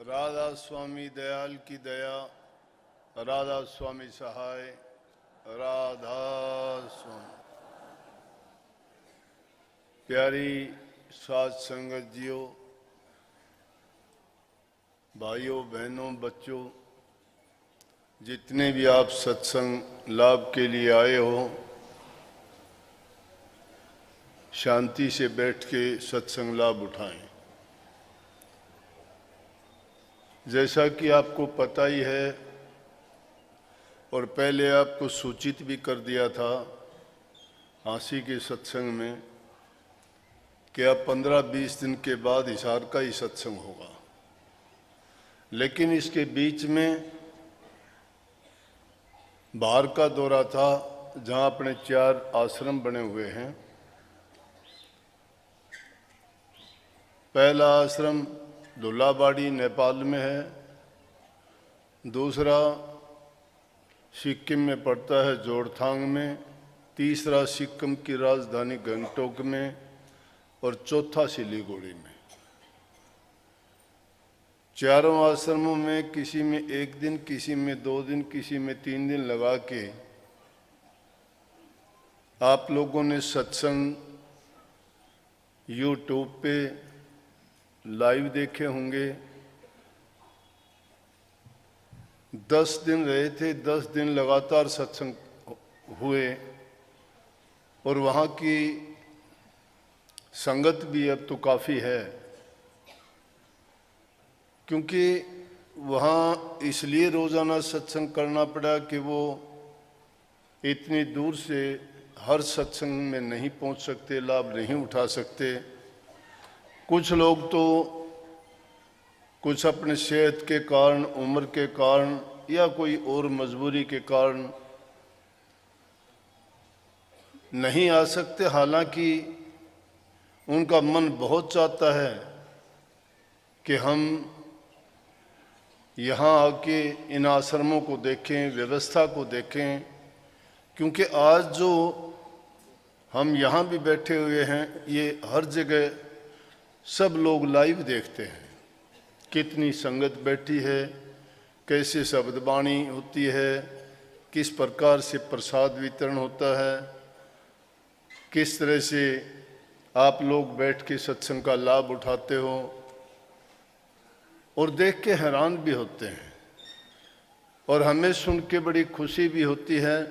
राधा स्वामी दयाल की दया, राधा स्वामी सहाय, राधा स्वामी। प्यारी साध संगत जियो, भाइयों बहनों बच्चों, जितने भी आप सत्संग लाभ के लिए आए हो, शांति से बैठ के सत्संग लाभ उठाएं। जैसा कि आपको पता ही है और पहले आपको सूचित भी कर दिया था हाँसी के सत्संग में कि अब 15-20 दिन के बाद हिसार का ही सत्संग होगा। लेकिन इसके बीच में बाहर का दौरा था, जहाँ अपने 4 आश्रम बने हुए हैं। पहला आश्रम धुलाबाड़ी नेपाल में है, दूसरा सिक्किम में पड़ता है जोरथांग में, तीसरा सिक्किम की राजधानी गंगटोक में और चौथा सिलीगुड़ी में। चारों आश्रमों में किसी में 1 दिन, किसी में 2 दिन, किसी में 3 दिन लगा के आप लोगों ने सत्संग YouTube पे लाइव देखे होंगे। 10 दिन रहे थे, 10 दिन लगातार सत्संग हुए और वहाँ की संगत भी अब तो काफ़ी है, क्योंकि वहाँ इसलिए रोज़ाना सत्संग करना पड़ा कि वो इतनी दूर से हर सत्संग में नहीं पहुँच सकते, लाभ नहीं उठा सकते। कुछ लोग तो कुछ अपने सेहत के कारण, उम्र के कारण या कोई और मजबूरी के कारण नहीं आ सकते। हालांकि उनका मन बहुत चाहता है कि हम यहाँ आके इन आश्रमों को देखें, व्यवस्था को देखें, क्योंकि आज जो हम यहाँ भी बैठे हुए हैं, ये हर जगह सब लोग लाइव देखते हैं। कितनी संगत बैठी है, कैसे शब्द वाणी होती है, किस प्रकार से प्रसाद वितरण होता है, किस तरह से आप लोग बैठ के सत्संग का लाभ उठाते हो और देख के हैरान भी होते हैं। और हमें सुन के बड़ी खुशी भी होती है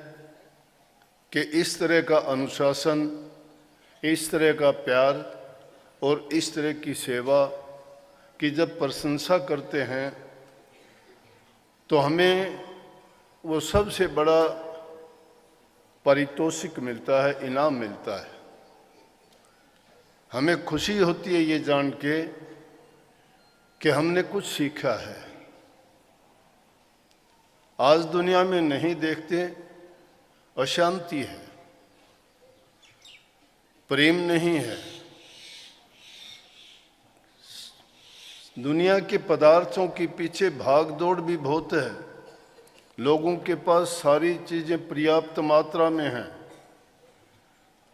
कि इस तरह का अनुशासन, इस तरह का प्यार और इस तरह की सेवा की जब प्रशंसा करते हैं तो हमें वो सबसे बड़ा पारितोषिक मिलता है, इनाम मिलता है। हमें खुशी होती है ये जान के कि हमने कुछ सीखा है। आज दुनिया में नहीं देखते, अशांति है, प्रेम नहीं है। दुनिया के पदार्थों के पीछे भाग दौड़ भी बहुत है। लोगों के पास सारी चीज़ें पर्याप्त मात्रा में हैं,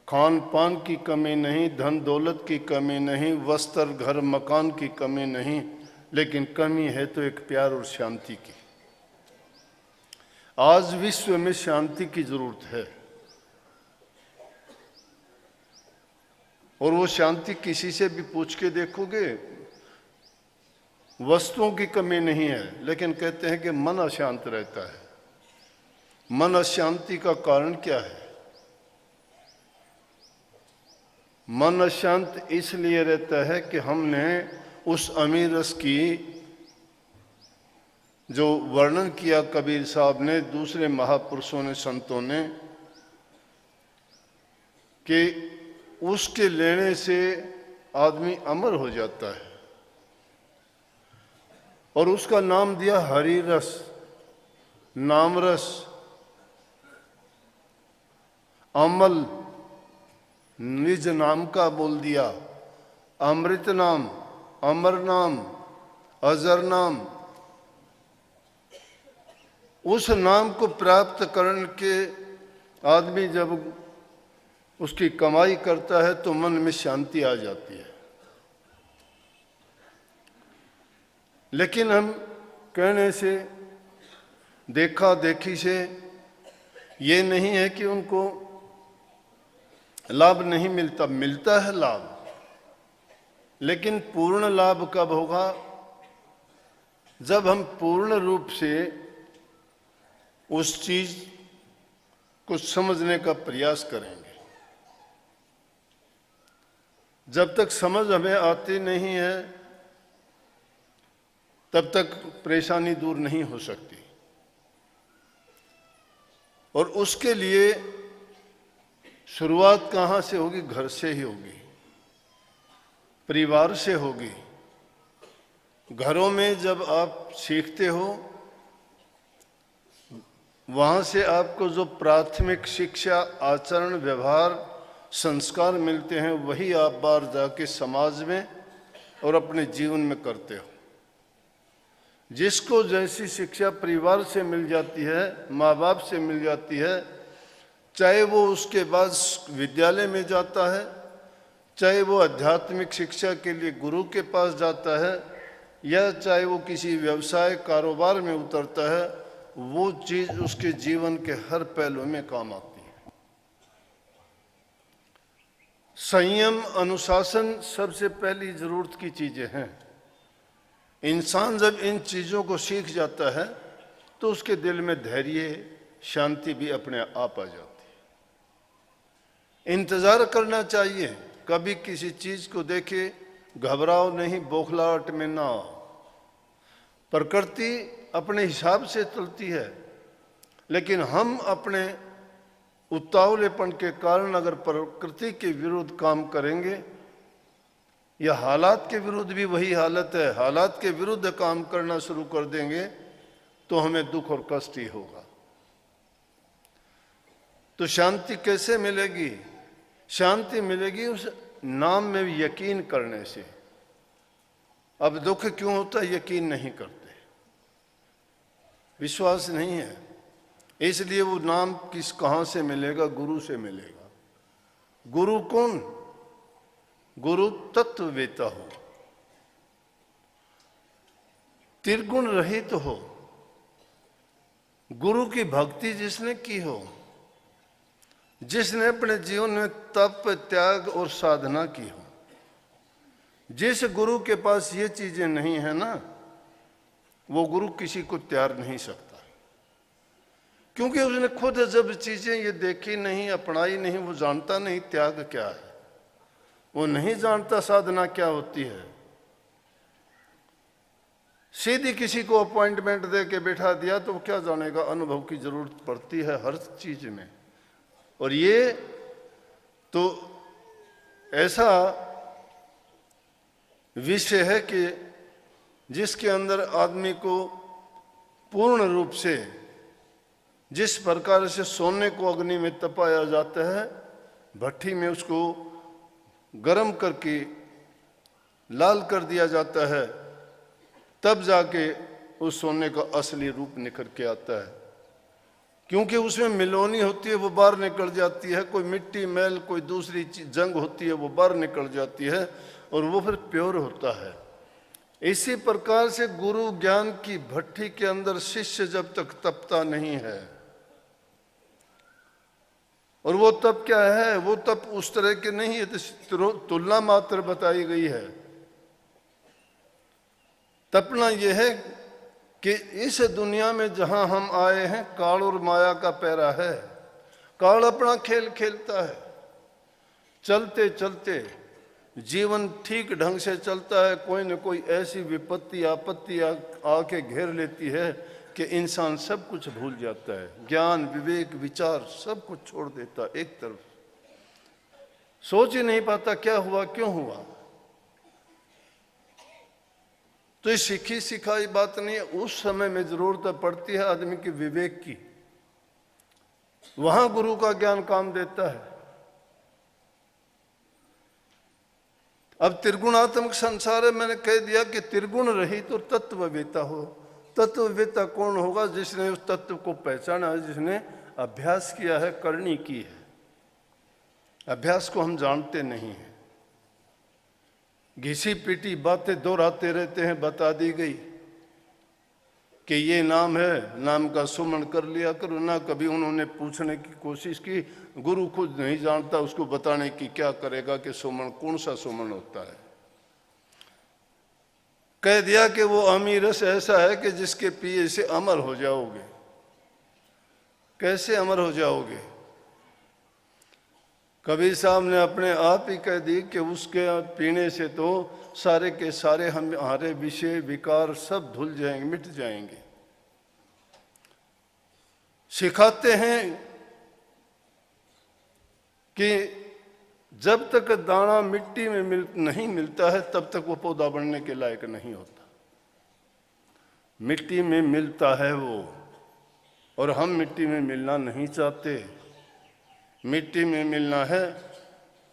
खान पान की कमी नहीं, धन दौलत की कमी नहीं, वस्त्र घर मकान की कमी नहीं, लेकिन कमी है तो एक प्यार और शांति की। आज विश्व में शांति की जरूरत है और वो शांति किसी से भी पूछ के देखोगे, वस्तुओं की कमी नहीं है, लेकिन कहते हैं कि मन अशांत रहता है। मन अशांति का कारण क्या है? मन अशांत इसलिए रहता है कि हमने उस अमीर रस की जो वर्णन किया कबीर साहब ने, दूसरे महापुरुषों ने, संतों ने, कि उसके लेने से आदमी अमर हो जाता है और उसका नाम दिया हरि रस, नाम रस, अमल, निज नाम का बोल दिया, अमृत नाम, अमर नाम, अजर नाम। उस नाम को प्राप्त करने के आदमी जब उसकी कमाई करता है तो मन में शांति आ जाती है। लेकिन हम कहने से, देखा देखी से ये नहीं है कि उनको लाभ नहीं मिलता, मिलता है लाभ, लेकिन पूर्ण लाभ कब होगा? जब हम पूर्ण रूप से उस चीज को समझने का प्रयास करेंगे। जब तक समझ हमें आती नहीं है तब तक परेशानी दूर नहीं हो सकती। और उसके लिए शुरुआत कहाँ से होगी? घर से ही होगी, परिवार से होगी। घरों में जब आप सीखते हो, वहाँ से आपको जो प्राथमिक शिक्षा, आचरण, व्यवहार, संस्कार मिलते हैं, वही आप बाहर जाके समाज में और अपने जीवन में करते हो। जिसको जैसी शिक्षा परिवार से मिल जाती है, माँ बाप से मिल जाती है, चाहे वो उसके बाद विद्यालय में जाता है, चाहे वो आध्यात्मिक शिक्षा के लिए गुरु के पास जाता है, या चाहे वो किसी व्यवसाय कारोबार में उतरता है, वो चीज उसके जीवन के हर पहलू में काम आती है। संयम, अनुशासन सबसे पहली जरूरत की चीजें हैं। इंसान जब इन चीजों को सीख जाता है तो उसके दिल में धैर्य, शांति भी अपने आप आ जाती है। इंतजार करना चाहिए, कभी किसी चीज को देखे घबराओ नहीं, बौखलाहट में ना आओ। प्रकृति अपने हिसाब से चलती है, लेकिन हम अपने उतावलेपन के कारण अगर प्रकृति के विरुद्ध काम करेंगे, या हालात के विरुद्ध भी वही हालत है, हालात के विरुद्ध काम करना शुरू कर देंगे तो हमें दुख और कष्ट ही होगा। तो शांति कैसे मिलेगी? शांति मिलेगी उस नाम में यकीन करने से। अब दुख क्यों होता है? यकीन नहीं करते, विश्वास नहीं है, इसलिए वो नाम कहां से मिलेगा? गुरु से मिलेगा। गुरु कौन? गुरु तत्ववेता हो, त्रिगुण रहित हो, गुरु की भक्ति जिसने की हो, जिसने अपने जीवन में तप, त्याग और साधना की हो। जिस गुरु के पास ये चीजें नहीं है ना, वो गुरु किसी को त्याग नहीं सकता, क्योंकि उसने खुद जब चीजें ये देखी नहीं, अपनाई नहीं, वो जानता नहीं त्याग क्या है, वो नहीं जानता साधना क्या होती है। सीधी किसी को अपॉइंटमेंट दे के बैठा दिया तो वो क्या जानेगा? अनुभव की जरूरत पड़ती है हर चीज में। और ये तो ऐसा विषय है कि जिसके अंदर आदमी को पूर्ण रूप से, जिस प्रकार से सोने को अग्नि में तपाया जाता है, भट्टी में उसको गर्म करके लाल कर दिया जाता है, तब जाके उस सोने का असली रूप निखर के आता है। क्योंकि उसमें मिलोनी होती है, वो बाहर निकल जाती है, कोई मिट्टी, मैल, कोई दूसरी जंग होती है, वो बाहर निकल जाती है, और वो फिर प्योर होता है। इसी प्रकार से गुरु ज्ञान की भट्टी के अंदर शिष्य जब तक तपता नहीं है, और वो तप क्या है? वो तप उस तरह के नहीं है, तो तुलना मात्र बताई गई है। तपना यह है कि इस दुनिया में जहां हम आए हैं, काल और माया का पैरा है। काल अपना खेल खेलता है, चलते चलते जीवन ठीक ढंग से चलता है, कोई न कोई ऐसी विपत्ति, आपत्ति आके घेर लेती है कि इंसान सब कुछ भूल जाता है, ज्ञान, विवेक, विचार सब कुछ छोड़ देता एक तरफ, सोच ही नहीं पाता क्या हुआ, क्यों हुआ। तो ये सीखी सिखाई बात नहीं है। उस समय में जरूरत पड़ती है आदमी के विवेक की, वहां गुरु का ज्ञान काम देता है। अब त्रिगुणात्मक संसार है, मैंने कह दिया कि त्रिगुण रहित तो तत्ववेता हो। तत्ववेता कौन होगा? जिसने उस तत्व को पहचाना है, जिसने अभ्यास किया है, करनी की है। अभ्यास को हम जानते नहीं हैं, घिसी पीटी बातें दोहराते रहते हैं, बता दी गई, कि ये नाम है, नाम का सुमन कर लिया करो। ना कभी उन्होंने पूछने की कोशिश की। गुरु खुद नहीं जानता, उसको बताने की क्या करेगा कि सुमन कौन सा सुमन होता है। कह दिया कि वो अमीर रस ऐसा है कि जिसके पिए से अमर हो जाओगे। कैसे अमर हो जाओगे? कबीर साहब ने अपने आप ही कह दी कि उसके पीने से तो सारे के सारे हमारे विषय विकार सब धुल जाएंगे, मिट जाएंगे। सिखाते हैं कि जब तक दाना मिट्टी में नहीं मिलता है तब तक वो पौधा बनने के लायक नहीं होता। मिट्टी में मिलता है वो, और हम मिट्टी में मिलना नहीं चाहते। मिट्टी में मिलना है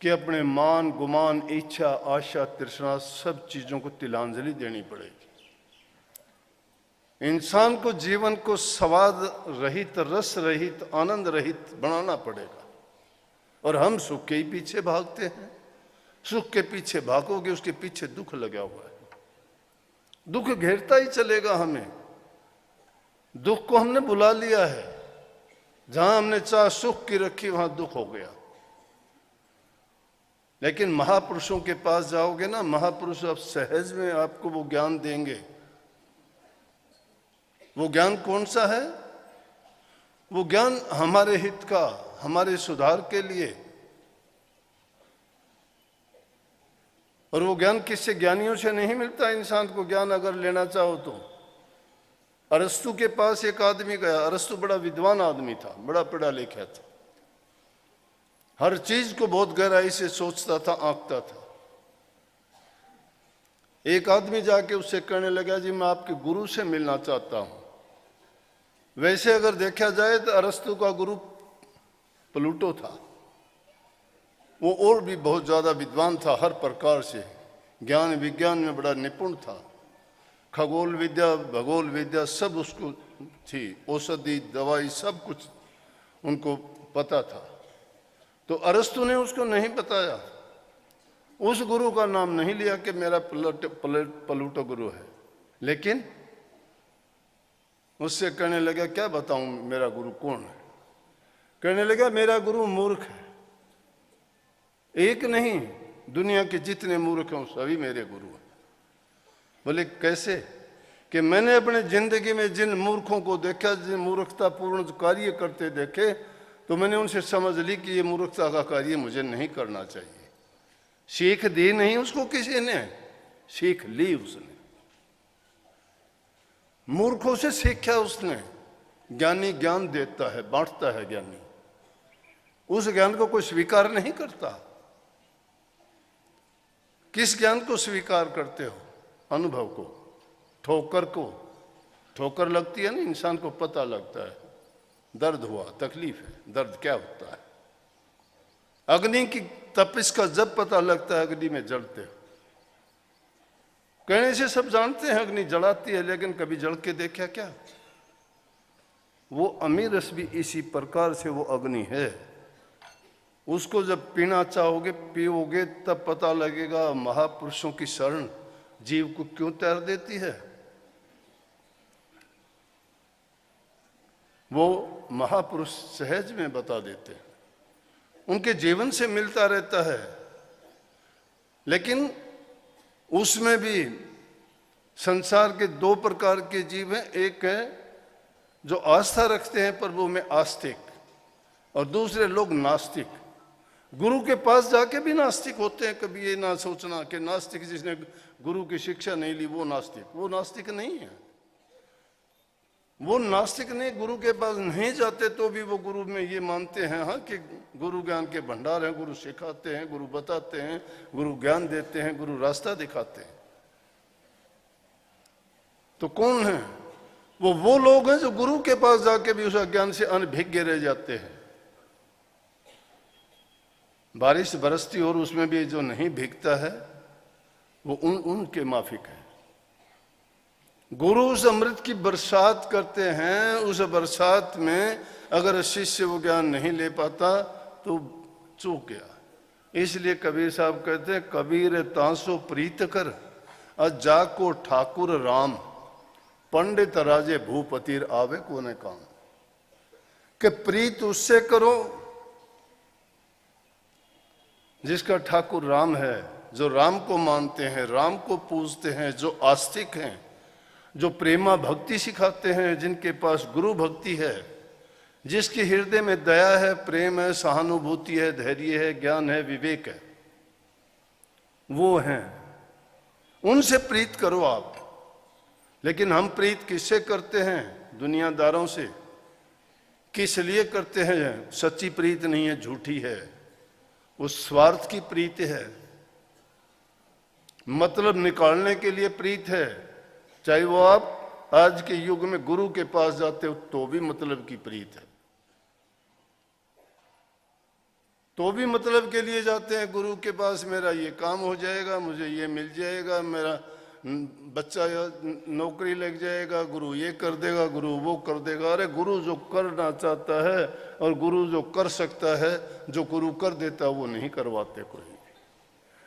कि अपने मान गुमान इच्छा आशा तृष्णा सब चीज़ों को तिलांजलि देनी पड़ेगी। इंसान को जीवन को स्वाद रहित, रस रहित, आनंद रहित बनाना पड़ेगा। और हम सुख के ही पीछे भागते हैं। सुख के पीछे भागोगे, उसके पीछे दुख लगा हुआ है। दुख घेरता ही चलेगा हमें। दुख को हमने बुला लिया है। जहां हमने चाह सुख की रखी वहां दुख हो गया। लेकिन महापुरुषों के पास जाओगे ना, महापुरुष अब सहज में आपको वो ज्ञान देंगे। वो ज्ञान कौन सा है? वो ज्ञान हमारे हित का, हमारे सुधार के लिए। और वो ज्ञान किससे? ज्ञानियों से नहीं मिलता। इंसान को ज्ञान अगर लेना चाहो तो अरस्तु के पास एक आदमी गया। अरस्तु बड़ा विद्वान आदमी था, बड़ा पढ़ा लिखा था, हर चीज को बहुत गहराई से सोचता था, आंकता था। एक आदमी जाके उससे कहने लगा, जी मैं आपके गुरु से मिलना चाहता हूं। वैसे अगर देखा जाए तो अरस्तु का गुरु प्लूटो था। वो और भी बहुत ज्यादा विद्वान था, हर प्रकार से ज्ञान विज्ञान में बड़ा निपुण था। खगोल विद्या, भूगोल विद्या सब उसको थी। औषधि दवाई सब कुछ उनको पता था। तो अरस्तु ने उसको नहीं बताया, उस गुरु का नाम नहीं लिया कि मेरा प्लूटो गुरु है। लेकिन उससे कहने लगा, क्या बताऊं मेरा गुरु कौन है? कहने लगा, मेरा गुरु मूर्ख है। एक नहीं, दुनिया के जितने मूर्ख हैं सभी मेरे गुरु हैं। बोले कैसे? कि मैंने अपने जिंदगी में जिन मूर्खों को देखा, जिन मूर्खतापूर्ण कार्य करते देखे, तो मैंने उनसे समझ ली कि ये मूर्खता का कार्य मुझे नहीं करना चाहिए। सीख दी नहीं उसको किसी ने, सीख ली उसने। मूर्खों से सीखा उसने। ज्ञानी ज्ञान देता है, बांटता है ज्ञानी। उस ज्ञान को कोई स्वीकार नहीं करता। किस ज्ञान को स्वीकार करते हो? अनुभव को, ठोकर को। ठोकर लगती है ना, इंसान को पता लगता है दर्द हुआ, तकलीफ है, दर्द क्या होता है। अग्नि की तपिश का जब पता लगता है अग्नि में जलते हो। कहने से सब जानते हैं अग्नि जलाती है, लेकिन कभी जल के देखा क्या? वो अमीर रस भी इसी प्रकार से वो अग्नि है। उसको जब पीना चाहोगे, पियोगे, तब पता लगेगा महापुरुषों की शरण जीव को क्यों तैर देती है। वो महापुरुष सहज में बता देते हैं, उनके जीवन से मिलता रहता है। लेकिन उसमें भी संसार के दो प्रकार के जीव हैं। एक है जो आस्था रखते हैं प्रभु में, आस्तिक, और दूसरे लोग नास्तिक। गुरु के पास जाके भी नास्तिक होते हैं। कभी ये ना सोचना कि नास्तिक जिसने गुरु की शिक्षा नहीं ली वो नास्तिक। वो नास्तिक नहीं है। वो नास्तिक नहीं, गुरु के पास नहीं जाते तो भी वो गुरु में ये मानते हैं, हाँ, कि गुरु ज्ञान के भंडार हैं, गुरु सिखाते हैं, गुरु बताते हैं, गुरु ज्ञान देते हैं, गुरु रास्ता दिखाते हैं। तो कौन है वो लोग हैं जो गुरु के पास जाके भी उस अज्ञान से अनभिज्ञ रह जाते हैं। बारिश बरसती और उसमें भी जो नहीं भीगता है वो उनके माफिक है। गुरु उस अमृत की बरसात करते हैं। उस बरसात में अगर शिष्य वो ज्ञान नहीं ले पाता तो चूक गया। इसलिए कबीर साहब कहते हैं, कबीर तांसो प्रीत कर अज जाको ठाकुर राम। पंडित राजे भूपतिर आवे कोने काम, कि प्रीत उससे करो जिसका ठाकुर राम है, जो राम को मानते हैं, राम को पूजते हैं, जो आस्तिक हैं, जो प्रेमा भक्ति सिखाते हैं, जिनके पास गुरु भक्ति है, जिसके हृदय में दया है, प्रेम है, सहानुभूति है, धैर्य है, ज्ञान है, विवेक है, वो हैं, उनसे प्रीत करो आप। लेकिन हम प्रीत किससे करते हैं? दुनियादारों से। किस लिए करते हैं? सच्ची प्रीत नहीं है, झूठी है, उस स्वार्थ की प्रीत है, मतलब निकालने के लिए प्रीत है। चाहे वो आप आज के युग में गुरु के पास जाते हो तो भी मतलब की प्रीत है, तो भी मतलब के लिए जाते हैं गुरु के पास, मेरा ये काम हो जाएगा, मुझे ये मिल जाएगा, मेरा बच्चा नौकरी लग जाएगा, गुरु ये कर देगा, गुरु वो कर देगा। अरे गुरु जो करना चाहता है और गुरु जो कर सकता है, जो गुरु कर देता है वो नहीं करवाते कोई।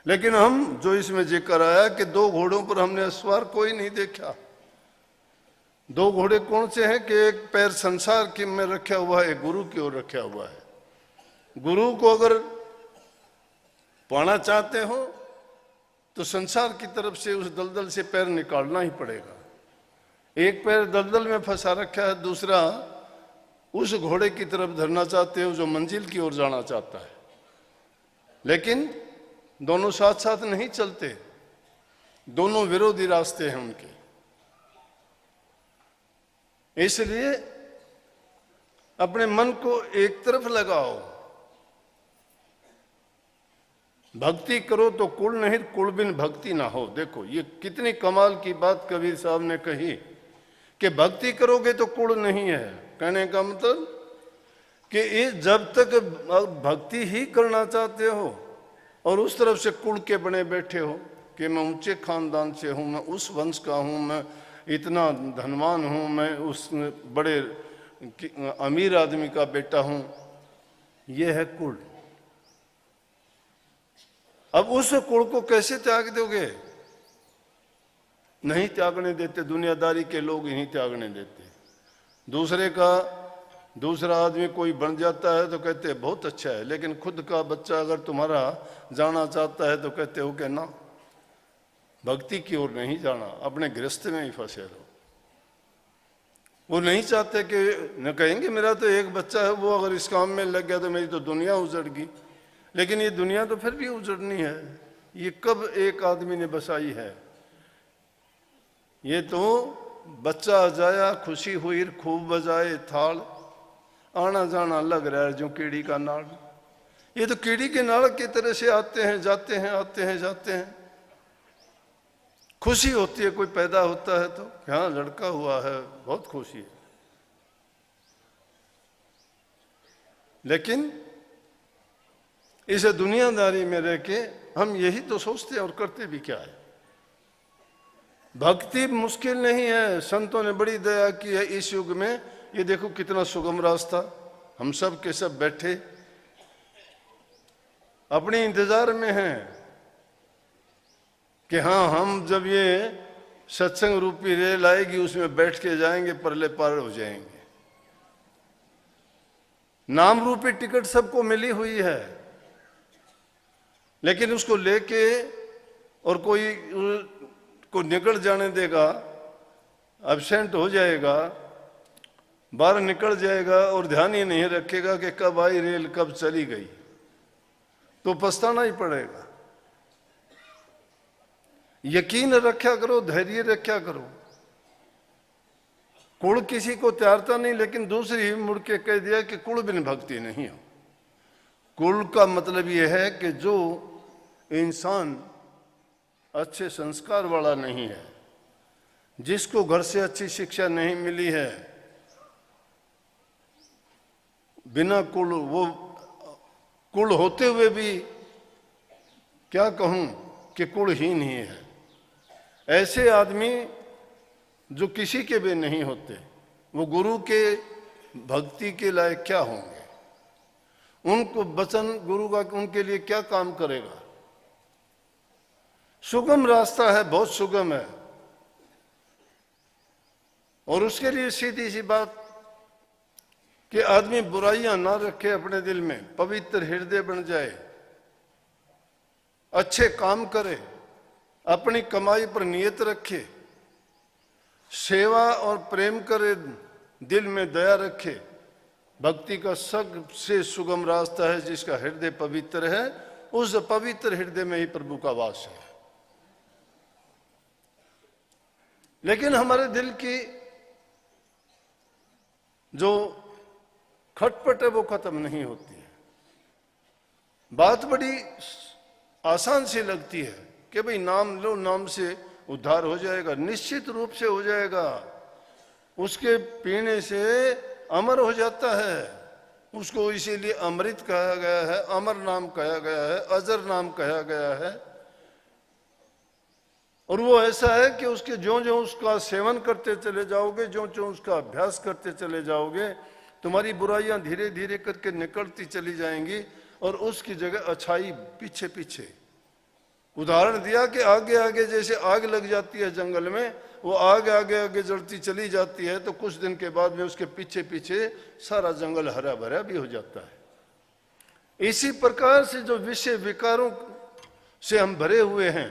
लेकिन हम जो इसमें जिक्र आया कि 2 घोड़ों पर हमने सवार कोई नहीं देखा। 2 घोड़े कौन से हैं? कि एक पैर संसार की में रखा हुआ है, एक गुरु की ओर रखा हुआ है। गुरु को अगर पाना चाहते हो तो संसार की तरफ से उस दलदल से पैर निकालना ही पड़ेगा। एक पैर दलदल में फंसा रखा है, दूसरा उस घोड़े की तरफ धरना चाहते हो जो मंजिल की ओर जाना चाहता है। लेकिन दोनों साथ साथ नहीं चलते, दोनों विरोधी रास्ते हैं उनके। इसलिए अपने मन को एक तरफ लगाओ, भक्ति करो तो कुल नहीं, कुल बिन भक्ति ना हो। देखो ये कितनी कमाल की बात कबीर साहब ने कही कि भक्ति करोगे तो कुल नहीं है। कहने का मतलब कि जब तक भक्ति ही करना चाहते हो और उस तरफ से कुल के बने बैठे हो कि मैं ऊंचे खानदान से हूं, मैं उस वंश का हूं, मैं इतना धनवान हूं, मैं उस बड़े अमीर आदमी का बेटा हूं, यह है कुल। अब उस कुल को कैसे त्याग दोगे? नहीं त्यागने देते, दुनियादारी के लोग नहीं त्यागने देते। दूसरा आदमी कोई बन जाता है तो कहते हैं बहुत अच्छा है, लेकिन खुद का बच्चा अगर तुम्हारा जाना चाहता है तो कहते हो कि ना, भक्ति की ओर नहीं जाना, अपने गृहस्थ में ही फंसे रहो। वो नहीं चाहते कि न कहेंगे मेरा तो एक बच्चा है, वो अगर इस काम में लग गया तो मेरी तो दुनिया उजड़ गई। लेकिन ये दुनिया तो फिर भी उजड़नी है, ये कब एक आदमी ने बसाई है? ये तो बच्चा जाया, खुशी हुई, खूब बजाए थाल, आना जाना लग रहा है जो कीड़ी का नाड़। ये तो कीड़ी के नाड़ की तरह से आते हैं जाते हैं, आते हैं जाते हैं। खुशी होती है, कोई पैदा होता है तो हाँ लड़का हुआ है, बहुत खुशी है। लेकिन इसे दुनियादारी में रह के हम यही तो सोचते हैं और करते भी क्या है। भक्ति मुश्किल नहीं है, संतों ने बड़ी दया की है इस युग में। ये देखो कितना सुगम रास्ता, हम सब के सब बैठे अपने इंतजार में हैं कि हाँ हम जब ये सत्संग रूपी रेल आएगी उसमें बैठ के जाएंगे, परले पार हो जाएंगे। नाम रूपी टिकट सबको मिली हुई है, लेकिन उसको लेके और कोई को निकल जाने देगा, एब्सेंट हो जाएगा, बाहर निकल जाएगा और ध्यान ही नहीं रखेगा कि कब आई रेल कब चली गई, तो पछताना ही पड़ेगा। यकीन रखा करो, धैर्य रखा करो। कुल किसी को त्यारता नहीं, लेकिन दूसरी ही मुड़ के कह दिया कि कुल बिन भक्ति नहीं हो। कुल का मतलब यह है कि जो इंसान अच्छे संस्कार वाला नहीं है, जिसको घर से अच्छी शिक्षा नहीं मिली है, बिना कुल, वो कुल होते हुए भी क्या कहूं कि कुलहीन ही है। ऐसे आदमी जो किसी के भी नहीं होते, वो गुरु के भक्ति के लायक क्या होंगे? उनको वचन गुरु का उनके लिए क्या काम करेगा? सुगम रास्ता है, बहुत सुगम है। और उसके लिए सीधी सी बात कि आदमी बुराइयां ना रखे अपने दिल में, पवित्र हृदय बन जाए, अच्छे काम करे, अपनी कमाई पर नियत रखे, सेवा और प्रेम करे, दिल में दया रखे। भक्ति का सबसे सुगम रास्ता है जिसका हृदय पवित्र है, उस पवित्र हृदय में ही प्रभु का वास है। लेकिन हमारे दिल की जो खटपट है वो खत्म नहीं होती है। बात बड़ी आसान सी लगती है कि भाई नाम लो, नाम से उद्धार हो जाएगा। निश्चित रूप से हो जाएगा। उसके पीने से अमर हो जाता है। उसको इसीलिए अमृत कहा गया है, अमर नाम कहा गया है, अजर नाम कहा गया है। और वो ऐसा है कि उसके ज्यों ज्यों उसका सेवन करते चले जाओगे, ज्यों ज्यों उसका अभ्यास करते चले जाओगे, तुम्हारी बुराइयां धीरे धीरे करके निकलती चली जाएंगी और उसकी जगह अच्छाई पीछे पीछे। उदाहरण दिया कि आगे आगे जैसे आग लग जाती है जंगल में, वो आग आगे आगे जलती चली जाती है तो कुछ दिन के बाद में उसके पीछे पीछे सारा जंगल हरा भरा भी हो जाता है। इसी प्रकार से जो विषय विकारों से हम भरे हुए हैं,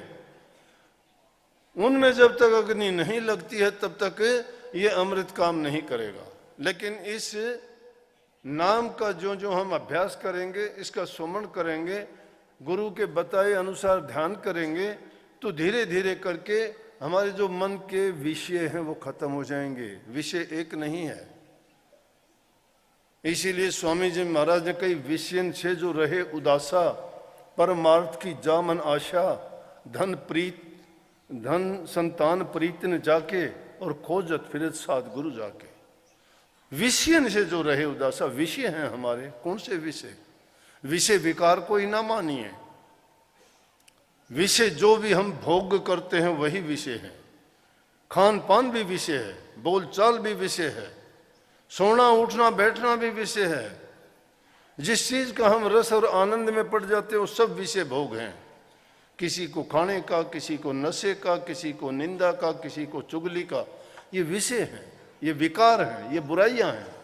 उनमें जब तक अग्नि नहीं लगती है तब तक ये अमृत काम नहीं करेगा। लेकिन इस नाम का जो जो हम अभ्यास करेंगे, इसका सुमरण करेंगे, गुरु के बताए अनुसार ध्यान करेंगे, तो धीरे धीरे करके हमारे जो मन के विषय हैं वो खत्म हो जाएंगे। विषय एक नहीं है। इसीलिए स्वामी जी महाराज ने कई विषय से जो रहे उदासा, परमार्थ की जामन आशा, धन संतान प्रीत न जाके, और खोजत फिरत साध गुरु जाके। विषय से जो रहे उदासा, विषय हैं हमारे। कौन से विषय? विषय विकार को ही ना मानिए। विषय जो भी हम भोग करते हैं वही विषय है। खान पान भी विषय है, बोलचाल भी विषय है, सोना उठना बैठना भी विषय है। जिस चीज का हम रस और आनंद में पड़ जाते हैं वो सब विषय भोग हैं। किसी को खाने का, किसी को नशे का, किसी को निंदा का, किसी को चुगली का, ये विषय है, ये विकार है, ये बुराइयां हैं,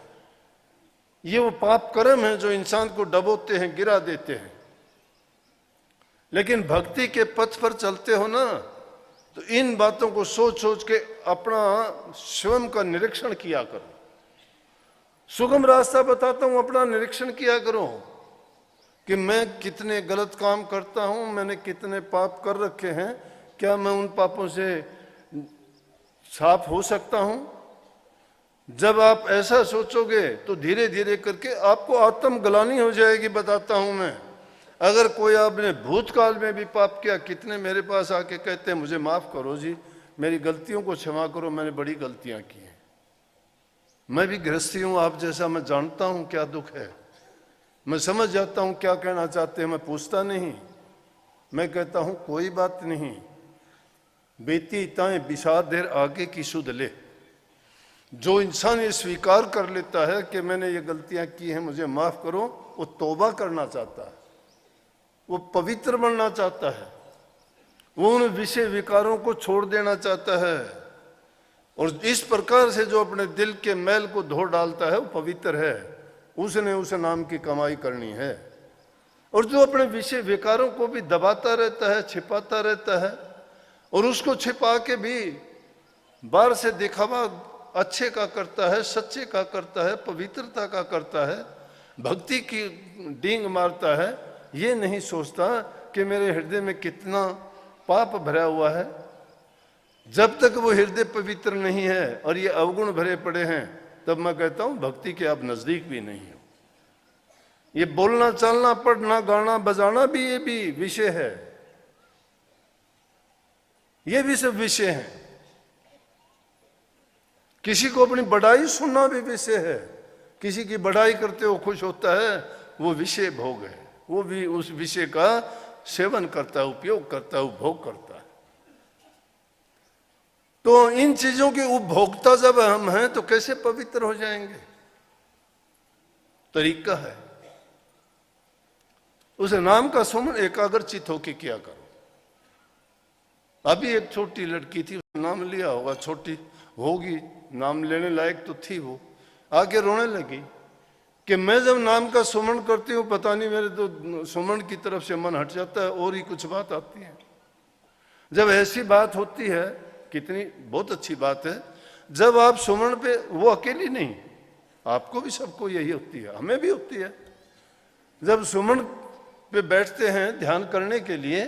ये वो पाप कर्म है जो इंसान को डबोते हैं, गिरा देते हैं। लेकिन भक्ति के पथ पर चलते हो ना, तो इन बातों को सोच सोच के अपना स्वयं का निरीक्षण किया करो। सुगम रास्ता बताता हूं, अपना निरीक्षण किया करो कि मैं कितने गलत काम करता हूं, मैंने कितने पाप कर रखे हैं, क्या मैं उन पापों से साफ हो सकता हूं। जब आप ऐसा सोचोगे तो धीरे धीरे करके आपको आत्मग्लानि हो जाएगी। बताता हूं मैं, अगर कोई आपने भूतकाल में भी पाप किया, कितने मेरे पास आके कहते हैं मुझे माफ करो जी, मेरी गलतियों को क्षमा करो, मैंने बड़ी गलतियां की हैं। मैं भी गृहस्थी हूं आप जैसा, मैं जानता हूं क्या दुख है, मैं समझ जाता हूं क्या कहना चाहते हैं। मैं पूछता नहीं, मैं कहता हूं कोई बात नहीं, बेटी ताएं बिसार देर आगे की सुध ले। जो इंसान ये स्वीकार कर लेता है कि मैंने ये गलतियां की हैं, मुझे माफ करो, वो तौबा करना चाहता है, वो पवित्र बनना चाहता है, वो उन विषय विकारों को छोड़ देना चाहता है। और इस प्रकार से जो अपने दिल के मैल को धो डालता है वो पवित्र है। उसने उस नाम की कमाई करनी है। और जो अपने विषय विकारों को भी दबाता रहता है, छिपाता रहता है, और उसको छिपा के भी बाहर से दिखावा अच्छे का करता है, सच्चे का करता है, पवित्रता का करता है, भक्ति की डींग मारता है, ये नहीं सोचता कि मेरे हृदय में कितना पाप भरा हुआ है। जब तक वो हृदय पवित्र नहीं है और ये अवगुण भरे पड़े हैं, तब मैं कहता हूं भक्ति के आप नजदीक भी नहीं हो। ये बोलना चलना पढ़ना गाना बजाना भी ये भी विषय है, ये भी सब विषय है। किसी को अपनी बढ़ाई सुनना भी विषय है, किसी की बढ़ाई करते हो खुश होता है, वो विषय भोग है, वो भी उस विषय का सेवन करता है, उपयोग करता है, उपभोग करता है। तो इन चीजों के उपभोक्ता जब हम हैं तो कैसे पवित्र हो जाएंगे? तरीका है, उस नाम का सुमन एकाग्रचित होकर किया करो। अभी एक छोटी लड़की थी, नाम लिया होगा, छोटी, होगी, नाम लेने लायक तो थी वो, आके रोने लगी कि मैं जब नाम का सुमन करती हूँ पता नहीं मेरे तो सुमन की तरफ से मन हट जाता है और ही कुछ बात आती है। जब ऐसी बात होती है, कितनी बहुत अच्छी बात है, जब आप सुमन पे, वो अकेली नहीं, आपको भी सबको यही होती है, हमें भी होती है। जब सुमन पे बैठते हैं ध्यान करने के लिए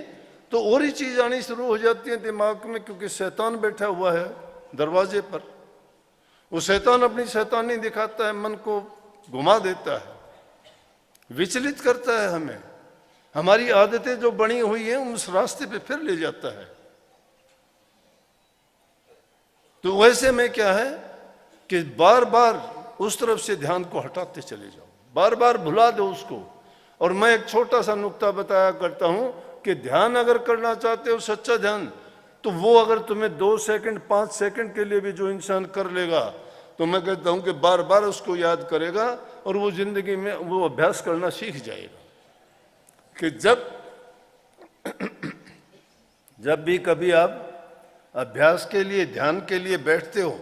तो और ही चीज आनी शुरू हो जाती है दिमाग में, क्योंकि शैतान बैठा हुआ है दरवाजे पर। वो शैतान अपनी शैतानी दिखाता है, मन को घुमा देता है, विचलित करता है हमें, हमारी आदतें जो बनी हुई हैं उस रास्ते पे फिर ले जाता है। तो वैसे में क्या है कि बार बार उस तरफ से ध्यान को हटाते चले जाओ, बार बार भुला दो उसको। और मैं एक छोटा सा नुक्ता बताया करता हूं कि ध्यान अगर करना चाहते हो सच्चा ध्यान, तो वो अगर तुम्हें 2 सेकंड 5 सेकंड के लिए भी जो इंसान कर लेगा, तो मैं कहता हूं कि बार बार उसको याद करेगा और वो जिंदगी में वो अभ्यास करना सीख जाएगा कि जब भी कभी आप अभ्यास के लिए, ध्यान के लिए बैठते हो,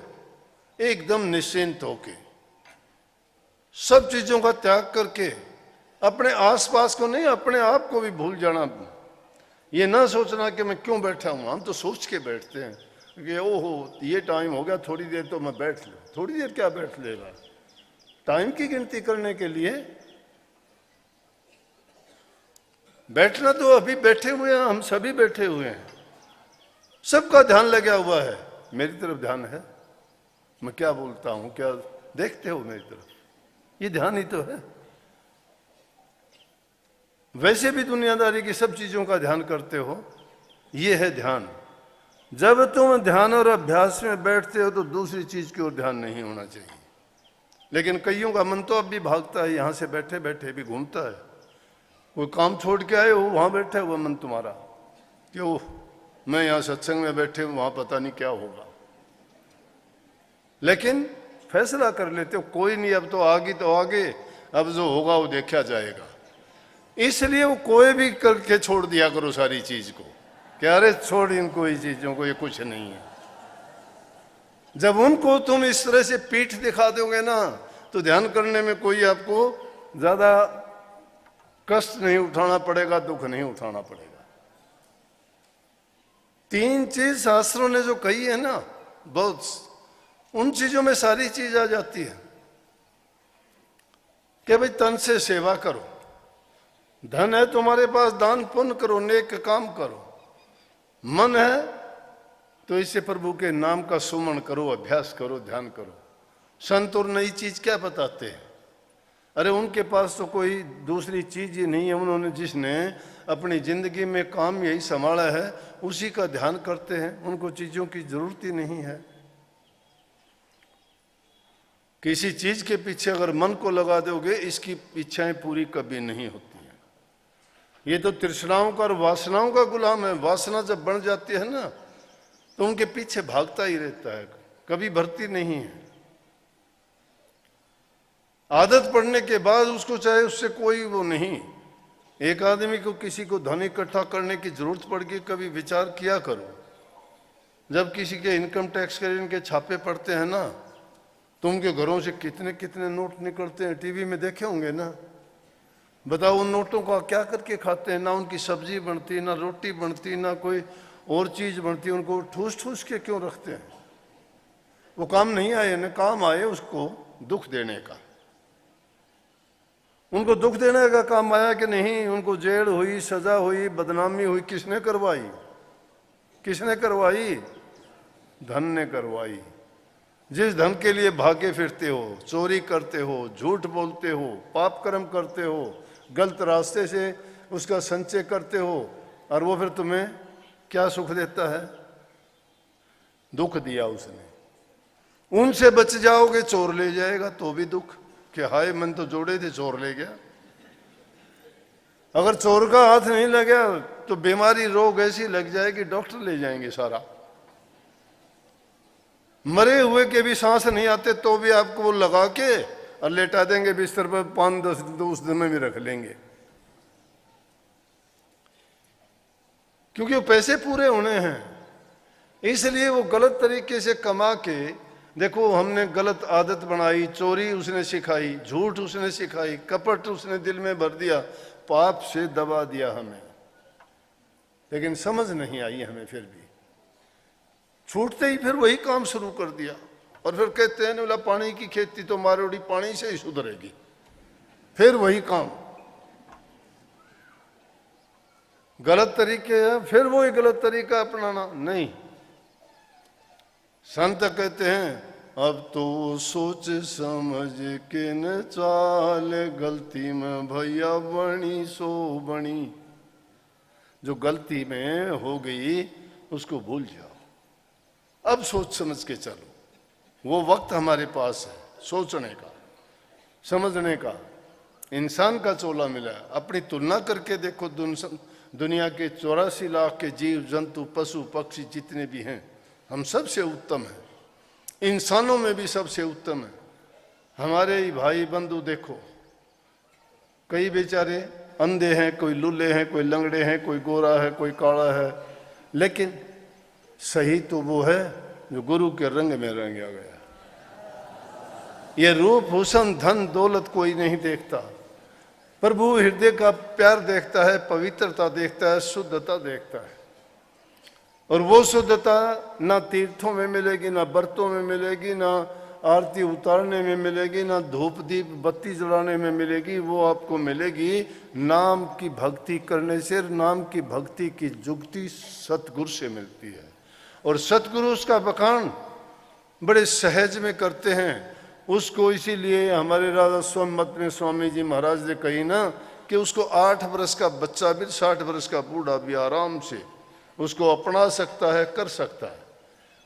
एकदम निश्चिंत होके, सब चीजों का त्याग करके, अपने आसपास को नहीं, अपने आप को भी भूल जाना। ये ना सोचना कि मैं क्यों बैठा हूं, हम तो सोच के बैठते हैं कि ओहो ये टाइम हो गया, थोड़ी देर तो मैं बैठ लूं। थोड़ी देर क्या बैठ लेगा, टाइम की गिनती करने के लिए बैठना तो अभी बैठे हुए हैं, हम सभी बैठे हुए हैं, सबका ध्यान लगा हुआ है। मेरी तरफ ध्यान है, मैं क्या बोलता हूं, क्या देखते हो मेरी तरफ, ये ध्यान ही तो है। वैसे भी दुनियादारी की सब चीजों का ध्यान करते हो, ये है ध्यान। जब तुम ध्यान और अभ्यास में बैठते हो तो दूसरी चीज की ओर ध्यान नहीं होना चाहिए। लेकिन कईयों का मन तो अब भी भागता है, यहां से बैठे बैठे भी घूमता है। कोई काम छोड़ के आए हो, वहां बैठा हुआ मन तुम्हारा कि ओह मैं यहां सत्संग में बैठे हूं, वहां पता नहीं क्या होगा। लेकिन फैसला कर लेते हो कोई नहीं, अब तो आगे तो आगे, अब जो होगा वो देखा जाएगा। इसलिए वो कोई भी करके छोड़ दिया करो सारी चीज को, कि अरे छोड़ इनको, ये चीजों को, ये कुछ नहीं है। जब उनको तुम इस तरह से पीठ दिखा दोगे ना, तो ध्यान करने में कोई आपको ज्यादा कष्ट नहीं उठाना पड़ेगा, दुख नहीं उठाना पड़ेगा। 3 चीज शास्त्रों ने जो कही है ना, बहुत, उन चीजों में सारी चीज आ जाती है कि भाई तन से सेवा करो, धन है तुम्हारे पास दान पुण्य करो, नेक काम करो, मन है तो इससे प्रभु के नाम का सुमन करो, अभ्यास करो, ध्यान करो। संत और नई चीज क्या बताते हैं, अरे उनके पास तो कोई दूसरी चीज ही नहीं है, उन्होंने जिसने अपनी जिंदगी में काम यही संभाला है उसी का ध्यान करते हैं, उनको चीजों की जरूरत ही नहीं है। किसी चीज के पीछे अगर मन को लगा दोगे, इसकी इच्छाएं पूरी कभी नहीं होती हैं। ये तो तृष्णाओं का और वासनाओं का गुलाम है। वासना जब बढ़ जाती है ना, तो उनके पीछे भागता ही रहता है, कभी भरती नहीं है। आदत पड़ने के बाद उसको चाहे उससे कोई वो नहीं। एक आदमी को किसी को धन इकट्ठा करने की जरूरत पड़ गई, कभी विचार किया करो, जब किसी के इनकम टैक्स के इनके छापे पड़ते हैं ना, तो उनके घरों से कितने कितने नोट निकलते हैं, टीवी में देखे होंगे ना। बताओ उन नोटों का क्या करके खाते हैं, ना उनकी सब्जी बनती, ना रोटी बनती, ना कोई और चीज बनती, उनको ठूस ठूस के क्यों रखते हैं। वो काम नहीं आए ना, काम आए उसको दुख देने का। उनको दुख देने का काम आया कि नहीं, उनको जेल हुई, सजा हुई, बदनामी हुई, किसने करवाई, किसने करवाई, धन ने करवाई। जिस धन के लिए भागे फिरते हो, चोरी करते हो, झूठ बोलते हो, पाप कर्म करते हो, गलत रास्ते से उसका संचय करते हो, और वो फिर तुम्हें क्या सुख देता है, दुख दिया उसने। उनसे बच जाओगे, चोर ले जाएगा तो भी दुख, कि हाय मन तो जोड़े थे, चोर ले गया। अगर चोर का हाथ नहीं लगा तो बीमारी रोग ऐसी लग जाएगी, डॉक्टर ले जाएंगे सारा। मरे हुए के भी सांस नहीं आते तो भी आपको वो लगा के और लेटा देंगे बिस्तर पर, 5-10 दिन में भी रख लेंगे, क्योंकि वो पैसे पूरे होने हैं। इसलिए वो गलत तरीके से कमा के, देखो हमने गलत आदत बनाई, चोरी उसने सिखाई, झूठ उसने सिखाई, कपट उसने दिल में भर दिया, पाप से दबा दिया हमें, लेकिन समझ नहीं आई हमें। फिर भी छूटते ही फिर वही काम शुरू कर दिया, और फिर कहते हैं बोला पानी की खेती तो मारोड़ी पानी से ही सुधरेगी, फिर वही काम, गलत तरीके है, फिर वही गलत तरीका अपनाना। नहीं, संत कहते हैं अब तो सोच समझ के न चाल, गलती में भैया बनी सो बनी। जो गलती में हो गई उसको भूल जाओ, अब सोच समझ के चलो। वो वक्त हमारे पास है सोचने का, समझने का। इंसान का चोला मिला है, अपनी तुलना करके देखो, दुनिया के 84 लाख के जीव जंतु पशु पक्षी जितने भी हैं, हम सबसे उत्तम हैं, इंसानों में भी सबसे उत्तम है। हमारे ही भाई बंधु देखो, कई बेचारे अंधे हैं, कोई लुल्ले हैं, कोई लंगड़े हैं, कोई गोरा है, कोई काला है, लेकिन सही तो वो है जो गुरु के रंग में रंगा गया। ये रूप हुस्न धन दौलत कोई नहीं देखता, प्रभु हृदय का प्यार देखता है, पवित्रता देखता है, शुद्धता देखता है। और वो शुद्धता ना तीर्थों में मिलेगी, ना व्रतों में मिलेगी, ना आरती उतारने में मिलेगी, ना धूप दीप बत्ती जलाने में मिलेगी। वो आपको मिलेगी नाम की भक्ति करने से। नाम की भक्ति की जुगती सतगुरु से मिलती है, और सतगुरु उसका बखान बड़े सहज में करते हैं उसको। इसीलिए हमारे राधा सोममत में स्वामी जी महाराज ने कही ना कि उसको 8 वर्ष का बच्चा भी 60 वर्ष का बूढ़ा भी आराम से उसको अपना सकता है, कर सकता है।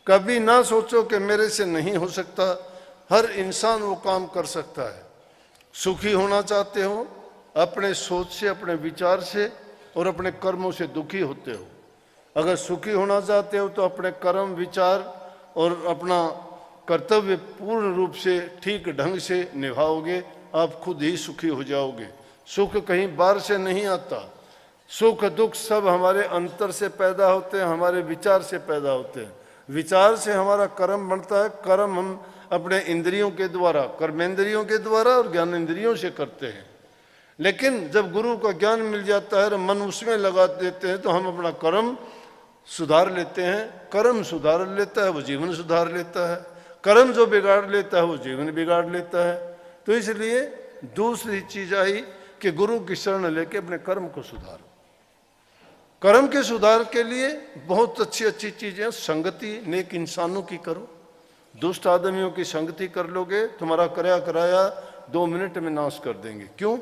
कभी ना सोचो कि मेरे से नहीं हो सकता, हर इंसान वो काम कर सकता है। सुखी होना चाहते हो, अपने सोच से, अपने विचार से और अपने कर्मों से दुखी होते हो। अगर सुखी होना चाहते हो तो अपने कर्म विचार और अपना कर्तव्य पूर्ण रूप से ठीक ढंग से निभाओगे, आप खुद ही सुखी हो जाओगे। सुख कहीं बाहर से नहीं आता, सुख दुख सब हमारे अंतर से पैदा होते हैं, हमारे विचार से पैदा होते हैं। विचार से हमारा कर्म बनता है, कर्म हम अपने इंद्रियों के द्वारा, कर्मेंद्रियों के द्वारा और ज्ञानेंद्रियों से करते हैं। लेकिन जब गुरु का ज्ञान मिल जाता है और मन उसमें लगा देते हैं तो हम अपना कर्म सुधार लेते हैं। कर्म सुधार लेता है वो जीवन सुधार लेता है, कर्म जो बिगाड़ लेता है वो जीवन बिगाड़ लेता है। तो इसलिए दूसरी चीज आई कि गुरु की शरण लेके अपने कर्म को सुधारो। कर्म के सुधार के लिए बहुत अच्छी अच्छी चीजें, संगति नेक इंसानों की करो। दुष्ट आदमियों की संगति कर लोगे, तुम्हारा कराया कराया 2 मिनट में नाश कर देंगे। क्यों?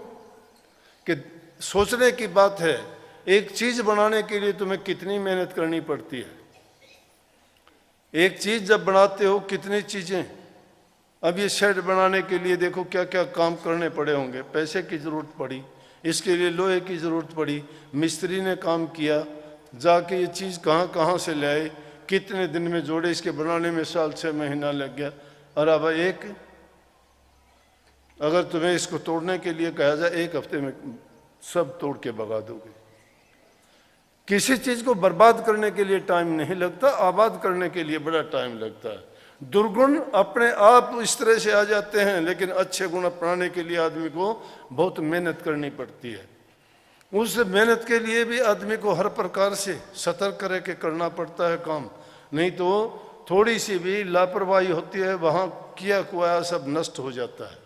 कि सोचने की बात है, एक चीज बनाने के लिए तुम्हें कितनी मेहनत करनी पड़ती है। एक चीज जब बनाते हो कितनी चीजें, अब ये शेड बनाने के लिए देखो क्या क्या काम करने पड़े होंगे। पैसे की जरूरत पड़ी, इसके लिए लोहे की जरूरत पड़ी, मिस्त्री ने काम किया, जाके ये चीज कहाँ कहाँ से ले आए, कितने दिन में जोड़े, इसके बनाने में साल 6 महीना लग गया। और अब एक अगर तुम्हें इसको तोड़ने के लिए कहा जाए 1 हफ्ते में सब तोड़ के भगा दोगे। किसी चीज को बर्बाद करने के लिए टाइम नहीं लगता, आबाद करने के लिए बड़ा टाइम लगता है। दुर्गुण अपने आप इस तरह से आ जाते हैं, लेकिन अच्छे गुण अपनाने के लिए आदमी को बहुत मेहनत करनी पड़ती है। उस मेहनत के लिए भी आदमी को हर प्रकार से सतर्क रह के करना पड़ता है काम, नहीं तो थोड़ी सी भी लापरवाही होती है, वहां किया कुआ सब नष्ट हो जाता है।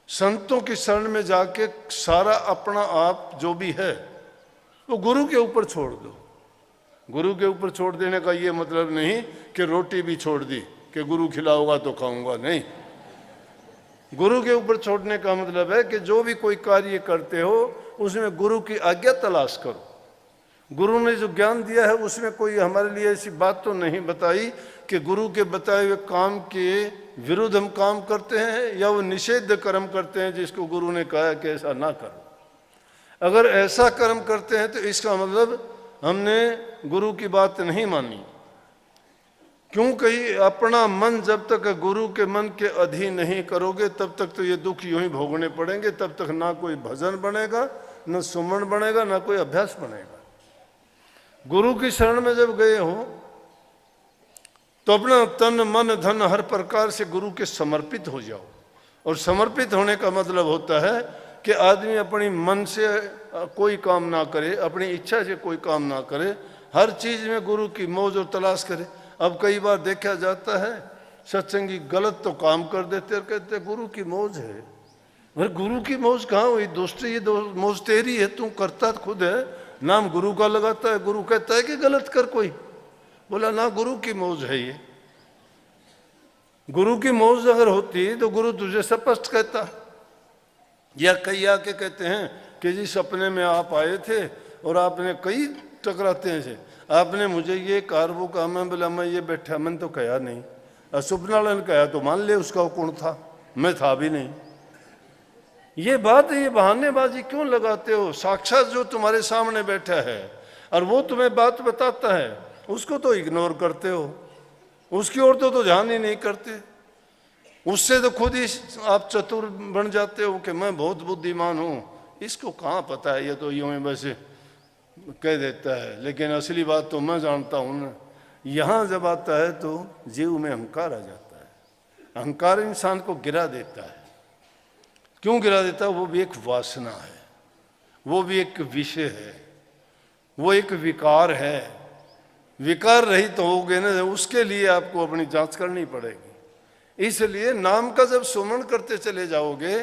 संतों की शरण में जाके सारा अपना आप जो भी है वो गुरु के ऊपर छोड़ दो। गुरु के ऊपर छोड़ देने का ये मतलब नहीं कि रोटी भी छोड़ दी कि गुरु खिलाओगा तो खाऊंगा, नहीं। गुरु के ऊपर छोड़ने का मतलब है कि जो भी कोई कार्य करते हो उसमें गुरु की आज्ञा तलाश करो। गुरु ने जो ज्ञान दिया है उसमें कोई हमारे लिए ऐसी बात तो नहीं बताई कि गुरु के बताए हुए काम के विरुद्ध हम काम करते हैं या वो निषेध कर्म करते हैं जिसको गुरु ने कहा कि ऐसा ना करो। अगर ऐसा कर्म करते हैं तो इसका मतलब हमने गुरु की बात नहीं मानी। क्यों कही? अपना मन जब तक गुरु के मन के अधीन नहीं करोगे तब तक तो ये दुख यूं ही भोगने पड़ेंगे। तब तक ना कोई भजन बनेगा, ना सुमन बनेगा, ना कोई अभ्यास बनेगा। गुरु की शरण में जब गए हो तो अपना तन मन धन हर प्रकार से गुरु के समर्पित हो जाओ। और समर्पित होने का मतलब होता है कि आदमी अपनी मन से कोई काम ना करे, अपनी इच्छा से कोई काम ना करे, हर चीज में गुरु की मौज और तलाश करे। अब कई बार देखा जाता है सत्संगी गलत तो काम कर देते और कहते गुरु की मौज है। अरे गुरु की मौज कहाँ हुई दोस्ती, ये मौज तेरी है, तू करता खुद है, नाम गुरु का लगाता है, गुरु कहता है कि गलत कर कोई, बोला ना गुरु की मौज है ये। गुरु की मौज अगर होती तो गुरु तुझे स्पष्ट कहता। या कई आके कहते हैं कि जी सपने में आप आए थे और आपने कई टकराते हैं से, आपने मुझे ये कार वो कहा, मैं बोला मैं ये बैठा, मैंने तो कहा नहीं, सुपनालन कहा तो मान ले उसका कौन था, मैं था भी नहीं। ये बात है, ये बहानेबाजी क्यों लगाते हो? साक्षात जो तुम्हारे सामने बैठा है और वो तुम्हें बात बताता है उसको तो इग्नोर करते हो, उसकी ओर तो ध्यान ही नहीं करते। उससे तो खुद ही आप चतुर बन जाते हो कि मैं बहुत बुद्धिमान हूँ, इसको कहाँ पता है, ये तो यूं ही बस कह देता है, लेकिन असली बात तो मैं जानता हूँ ना। यहाँ जब आता है तो जीव में अहंकार आ जाता है। अहंकार इंसान को गिरा देता है। क्यों गिरा देता है? वो भी एक वासना है, वो भी एक विषय है, वो एक विकार है। विकार रहित तो होगे ना, उसके लिए आपको अपनी जांच करनी पड़ेगी। इसलिए नाम का जब सुमरण करते चले जाओगे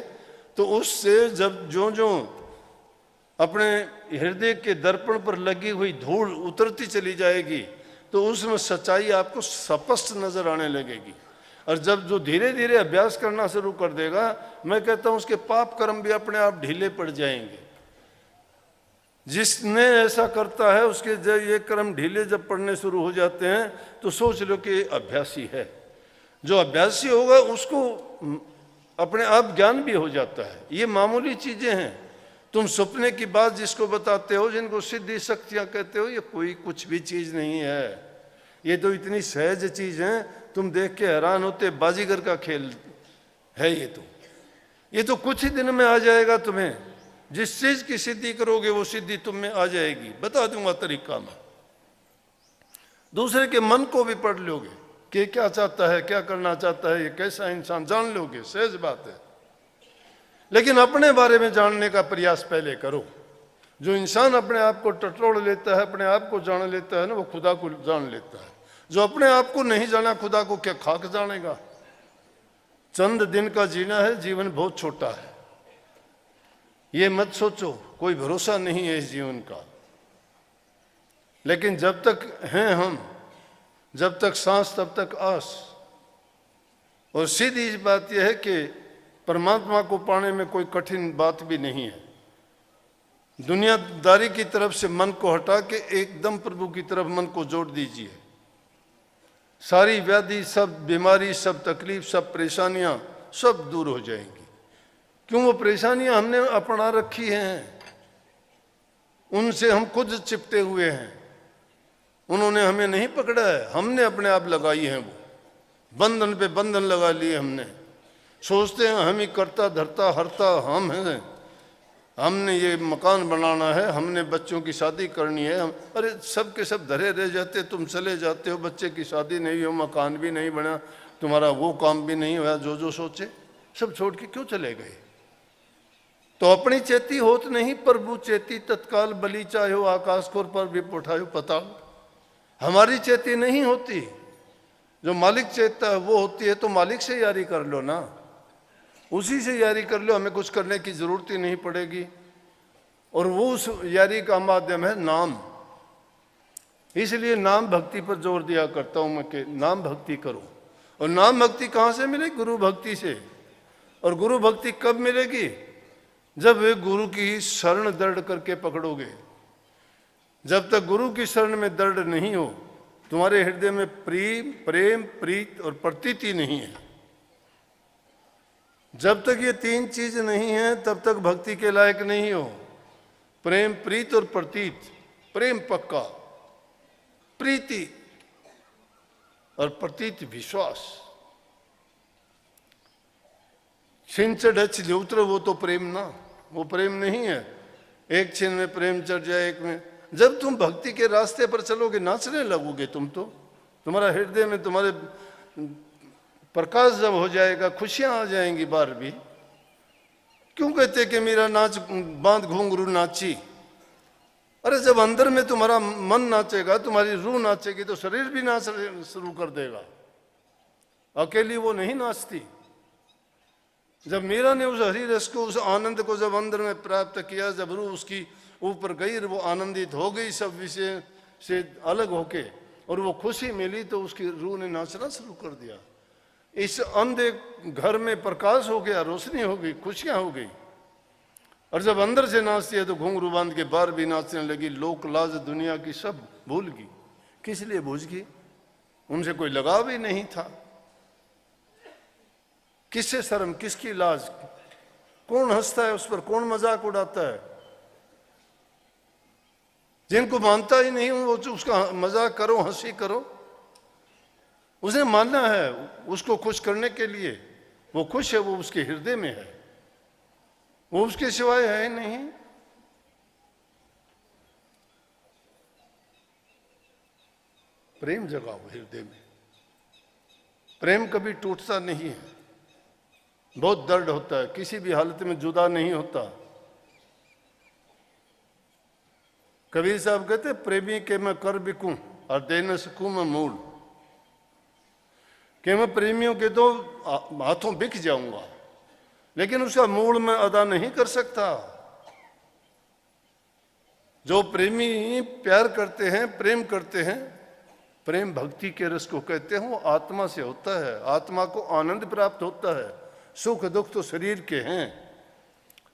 तो उससे जब जो जो अपने हृदय के दर्पण पर लगी हुई धूल उतरती चली जाएगी तो उसमें सच्चाई आपको स्पष्ट नजर आने लगेगी। और जब जो धीरे धीरे अभ्यास करना शुरू कर देगा, मैं कहता हूं उसके पाप कर्म भी अपने आप ढीले पड़ जाएंगे। जिसने ऐसा करता है उसके जब ये कर्म ढीले जब पड़ने शुरू हो जाते हैं तो सोच लो कि अभ्यासी है। जो अभ्यासी होगा उसको अपने आप ज्ञान भी हो जाता है। ये मामूली चीजें हैं। तुम सपने की बात जिसको बताते हो, जिनको सिद्धि शक्तियां कहते हो, ये कोई कुछ भी चीज नहीं है। ये तो इतनी सहज चीज है, तुम देख के हैरान होते, बाजीगर का खेल है ये तो कुछ ही दिन में आ जाएगा। तुम्हें जिस चीज की सिद्धि करोगे वो सिद्धि तुम में आ जाएगी। बता दूंगा तरीका मैं। दूसरे के मन को भी पढ़ लोगे कि क्या चाहता है, क्या करना चाहता है, ये कैसा इंसान, जान लोगे, सहज बात है। लेकिन अपने बारे में जानने का प्रयास पहले करो। जो इंसान अपने आप को टटोल लेता है, अपने आप को जान लेता है ना, वो खुदा को जान लेता है। जो अपने आप को नहीं जाना, खुदा को क्या खाक जानेगा। चंद दिन का जीना है, जीवन बहुत छोटा है। ये मत सोचो, कोई भरोसा नहीं है इस जीवन का। लेकिन जब तक हैं हम, जब तक सांस तब तक आस। और सीधी बात यह है कि परमात्मा को पाने में कोई कठिन बात भी नहीं है। दुनियादारी की तरफ से मन को हटा के एकदम प्रभु की तरफ मन को जोड़ दीजिए। सारी व्याधि, सब बीमारी, सब तकलीफ, सब परेशानियां सब दूर हो जाएंगी। क्यों? वो परेशानियां हमने अपना रखी हैं, उनसे हम खुद चिपटे हुए हैं। उन्होंने हमें नहीं पकड़ा है, हमने अपने आप लगाई हैं। वो बंधन पे बंधन लगा लिए हमने। सोचते हैं हम ही करता धरता हरता हम हैं, हमने ये मकान बनाना है, हमने बच्चों की शादी करनी है। अरे सब के सब धरे रह जाते, तुम चले जाते हो, बच्चे की शादी नहीं हो, मकान भी नहीं बना, तुम्हारा वो काम भी नहीं हुआ जो जो सोचे, सब छोड़ के क्यों चले गए? तो अपनी चेती होत नहीं, प्रभु चेती तत्काल, बलि चाहो आकाश कोर पर भी उठायो पताल। हमारी चेती नहीं होती, जो मालिक चेतता है वो होती है। तो मालिक से यारी कर लो ना, उसी से यारी कर लो, हमें कुछ करने की जरूरत ही नहीं पड़ेगी। और वो उस यारी का माध्यम है नाम। इसलिए नाम भक्ति पर जोर दिया करता हूं मैं कि नाम भक्ति करो। और नाम भक्ति कहां से मिलेगी? गुरु भक्ति से। और गुरु भक्ति कब मिलेगी? जब वे गुरु की शरण दृढ़ करके पकड़ोगे। जब तक गुरु की शरण में दृढ़ नहीं हो, तुम्हारे हृदय में प्रेम, प्रीत और प्रतीति नहीं है। जब तक ये तीन चीज नहीं है तब तक भक्ति के लायक नहीं हो। प्रेम, प्रीत और प्रतीत। प्रेम पक्का, प्रीति और प्रतीत विश्वास। छिन चढ़ उतर वो तो प्रेम ना, वो प्रेम नहीं है। एक छिन में प्रेम चढ़ जाए, एक में। जब तुम भक्ति के रास्ते पर चलोगे नाचने लगोगे तुम तो। तुम्हारा हृदय में तुम्हारे प्रकाश जब हो जाएगा, खुशियां आ जाएंगी बाहर भी। क्यों कहते कि मेरा नाच बांध घुंघरू नाची? अरे जब अंदर में तुम्हारा मन नाचेगा, तुम्हारी रूह नाचेगी, तो शरीर भी नाच शुरू कर देगा। अकेली वो नहीं नाचती। जब मीरा ने उस हरि रस को, उस आनंद को जब अंदर में प्राप्त किया, जब रूह उसकी ऊपर गई, वो आनंदित हो गई सब विषय से अलग होके, और वो खुशी मिली, तो उसकी रूह ने नाचना शुरू कर दिया। इस अंधे घर में प्रकाश हो गया, रोशनी हो गई, खुशियां हो गई। और जब अंदर से नाचती है तो घुंघरू बांध के बाहर भी नाचने लगी। लोक लाज दुनिया की सब भूल गई। किस लिए भूल गई? उनसे कोई लगाव ही नहीं था। किससे शर्म, किसकी लाज? कौन हंसता है उस पर, कौन मजाक उड़ाता है? जिनको मानता ही नहीं वो उसका मजाक करो, हंसी करो। उसे मानना है उसको खुश करने के लिए। वो खुश है, वो उसके हृदय में है, वो उसके सिवाय है नहीं। प्रेम जगाओ हृदय में। प्रेम कभी टूटता नहीं है। बहुत दर्द होता है, किसी भी हालत में जुदा नहीं होता। कबीर साहब कहते, प्रेमी के मैं कर बिकूं और दे न सकूं मैं मूल। कि मैं प्रेमियों के तो हाथों बिक जाऊंगा, लेकिन उसका मूल मैं अदा नहीं कर सकता। जो प्रेमी प्यार करते हैं, प्रेम करते हैं, प्रेम भक्ति के रस को कहते हैं, वो आत्मा से होता है। आत्मा को आनंद प्राप्त होता है। सुख दुख तो शरीर के हैं।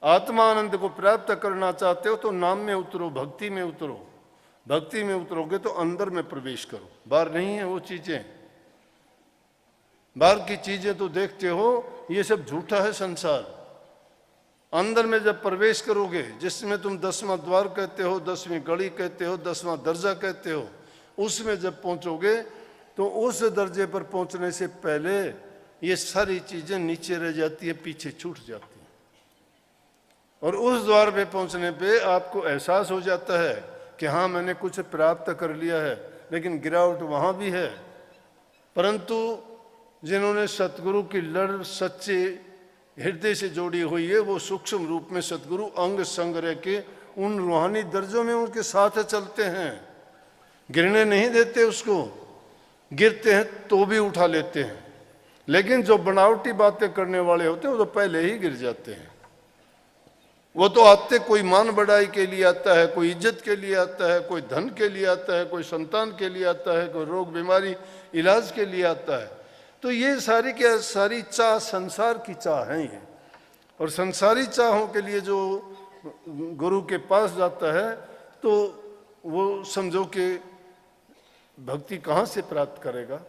आत्मा आनंद को प्राप्त करना चाहते हो तो नाम में उतरो, भक्ति में उतरो। भक्ति में उतरोगे तो अंदर में प्रवेश करो। बाहर नहीं है वो चीजें। बाहर की चीजें तो देखते हो, ये सब झूठा है संसार। अंदर में जब प्रवेश करोगे, जिसमें तुम 10वां द्वार कहते हो, 10वीं गली कहते हो, 10वां दर्जा कहते हो, उसमें जब पहुंचोगे तो उस दर्जे पर पहुंचने से पहले ये सारी चीजें नीचे रह जाती है, पीछे छूट जाती है। और उस द्वार पे पहुंचने पे आपको एहसास हो जाता है कि हाँ, मैंने कुछ प्राप्त कर लिया है, लेकिन गिरावट वहां भी है। परंतु जिन्होंने सतगुरु की लड़ सच्चे हृदय से जोड़ी हुई है, वो सूक्ष्म रूप में सतगुरु अंग संग रह के उन रूहानी दर्जों में उनके साथ चलते हैं। गिरने नहीं देते उसको। गिरते हैं तो भी उठा लेते हैं। लेकिन जो बनावटी बातें करने वाले होते हैं वो तो पहले ही गिर जाते हैं। वो तो आते कोई मान बढ़ाई के लिए आता है, कोई इज्जत के लिए आता है, कोई धन के लिए आता है, कोई संतान के लिए आता है, कोई रोग बीमारी इलाज के लिए आता है। तो ये सारी क्या सारी चाह संसार की चाह है ये। और संसारी चाहों के लिए जो गुरु के पास जाता है तो वो समझो कि भक्ति कहाँ से प्राप्त करेगा।